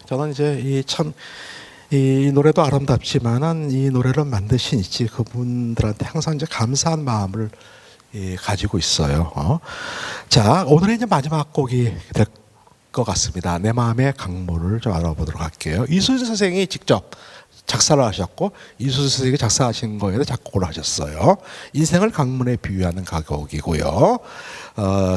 저는 이제 이 노래도 아름답지만은 이 노래를 만드신 그분들한테 항상 이제 감사한 마음을 가지고 있어요. 자, 오늘의 이제 마지막 곡이 될 것 같습니다. 내 마음의 강물을 좀 알아보도록 할게요. 이수진 선생이 직접 작사를 하셨고 이수진 선생이 작사하신 거에도 작곡을 하셨어요. 인생을 강문에 비유하는 가곡이고요.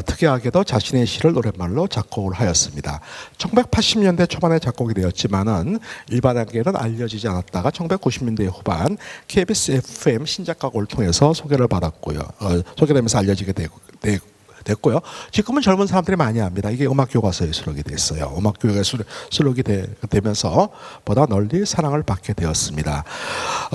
특이하게도 자신의 시를 노랫말로 작곡을 하였습니다. 1980년대 초반에 작곡이 되었지만은 일반에게는 알려지지 않았다가 1990년대 후반 KBS FM 신작가곡을 통해서 소개를 받았고요. 소개되면서 알려지게 됐고요. 지금은 젊은 사람들이 많이 합니다. 이게 음악 교과서에 수록이 됐어요. 음악 교과서에 수록이 되면서 보다 널리 사랑을 받게 되었습니다.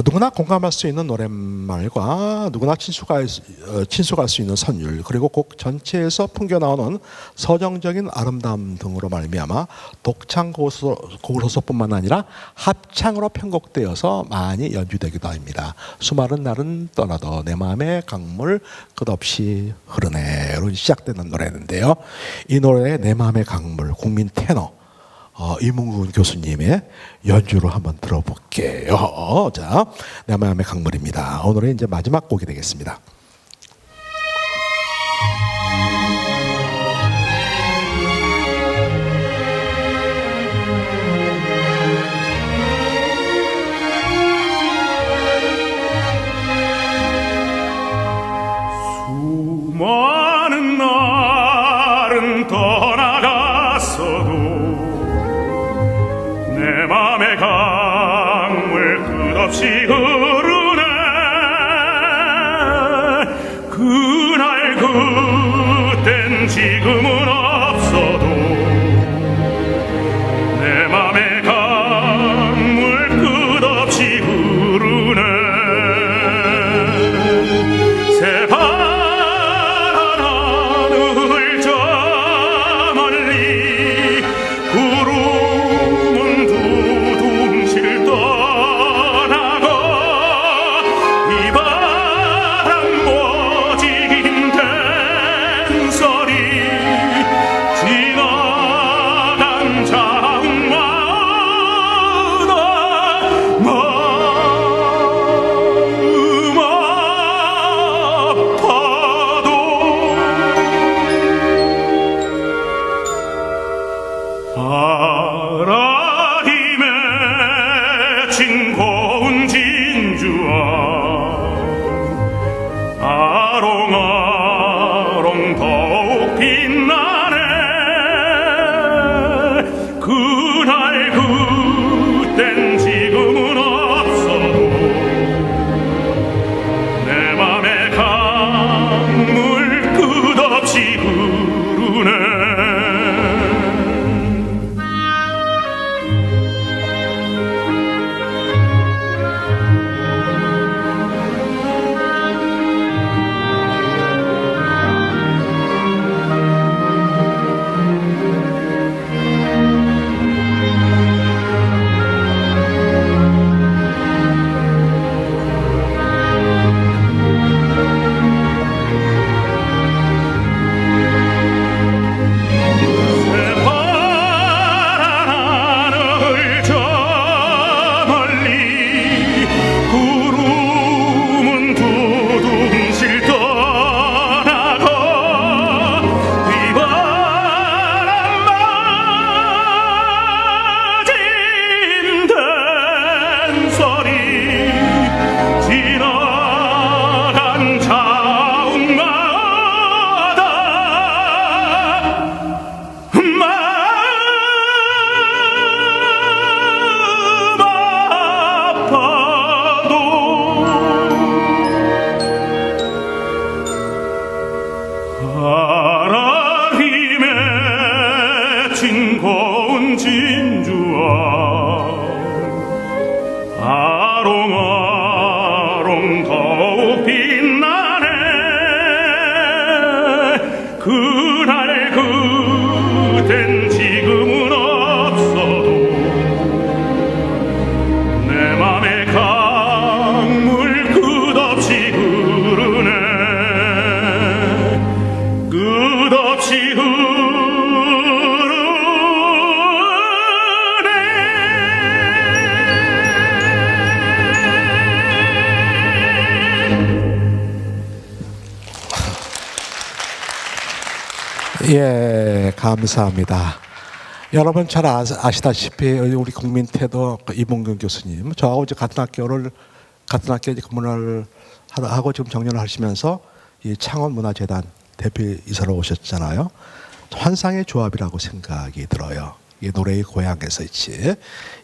누구나 공감할 수 있는 노랫말과 누구나 친숙할 수 있는 선율, 그리고 곡 전체에서 풍겨 나오는 서정적인 아름다움 등으로 말미암아 독창 고로서뿐만 아니라 합창으로 편곡되어서 많이 연주되기도 합니다. 수많은 날은 떠나도 내 마음의 강물 끝없이 흐르네로 시작되는 노래인데요. 이 노래 내 마음의 강물 국민 테너 이문근 교수님의 연주로 한번 들어볼게요. 자, 내 마음의 강물입니다. 오늘은 이제 마지막 곡이 되겠습니다. 많은 날은 떠나갔어도 내 맘의 강물 끝없이 흐르네. 그날 그땐 지금은 없어도 내 맘의 강물 끝없이 흐르네. 새파란 하늘 저 멀리 구름은 두둥실 떠나고 이 바람 모진 댄소리 지나간 장마다 마음 아파도 바람이 맺힌 고운 진주와 아롱아롱 더욱 빛나네. 그날 그땐 지금은 없어도 내 맘의 강물 끝없이 흐르네. 새파란 하늘 저 멀리 구름은 두둥실 떠나고 이 바람 맞은 댄소리 지나간 자웅마다 마음 아파도 바람이 맺힌 고운 진주와 아롱아롱 더욱 빛나네. 그날 그땐 지금은 없어도 내 맘의 강물 끝없이 흐르네. 끝없이 예, 감사합니다. 여러분 잘 아시다시피 우리 국민태도 이문근 교수님, 저하고 이제 같은 학교에 근무를 하고 지금 정년을 하시면서 이 창원문화재단 대표이사로 오셨잖아요. 환상의 조합이라고 생각이 들어요. 이 노래의 고향에서 있지.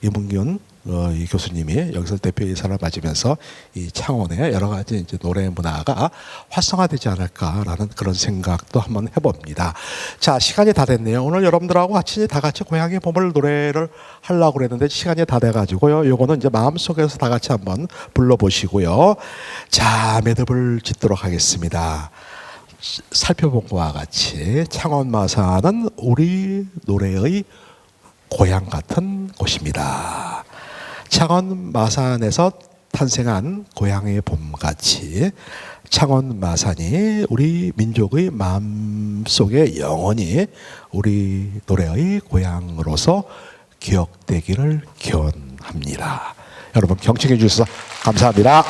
이문근 이 교수님이 여기서 대표이사를 맞으면서 이 창원의 여러 가지 이제 노래 문화가 활성화되지 않을까라는 그런 생각도 한번 해봅니다. 자, 시간이 다 됐네요. 오늘 여러분들하고 같이 다 같이 고향의 봄을 노래를 하려고 그랬는데 시간이 다 돼가지고요. 요거는 이제 마음속에서 다 같이 한번 불러보시고요. 자, 매듭을 짓도록 하겠습니다. 살펴본 것과 같이 창원 마산은 우리 노래의 고향 같은 곳입니다. 창원 마산에서 탄생한 고향의 봄같이 창원 마산이 우리 민족의 마음속에 영원히 우리 노래의 고향으로서 기억되기를 기원합니다. 여러분 경청해 주셔서 감사합니다.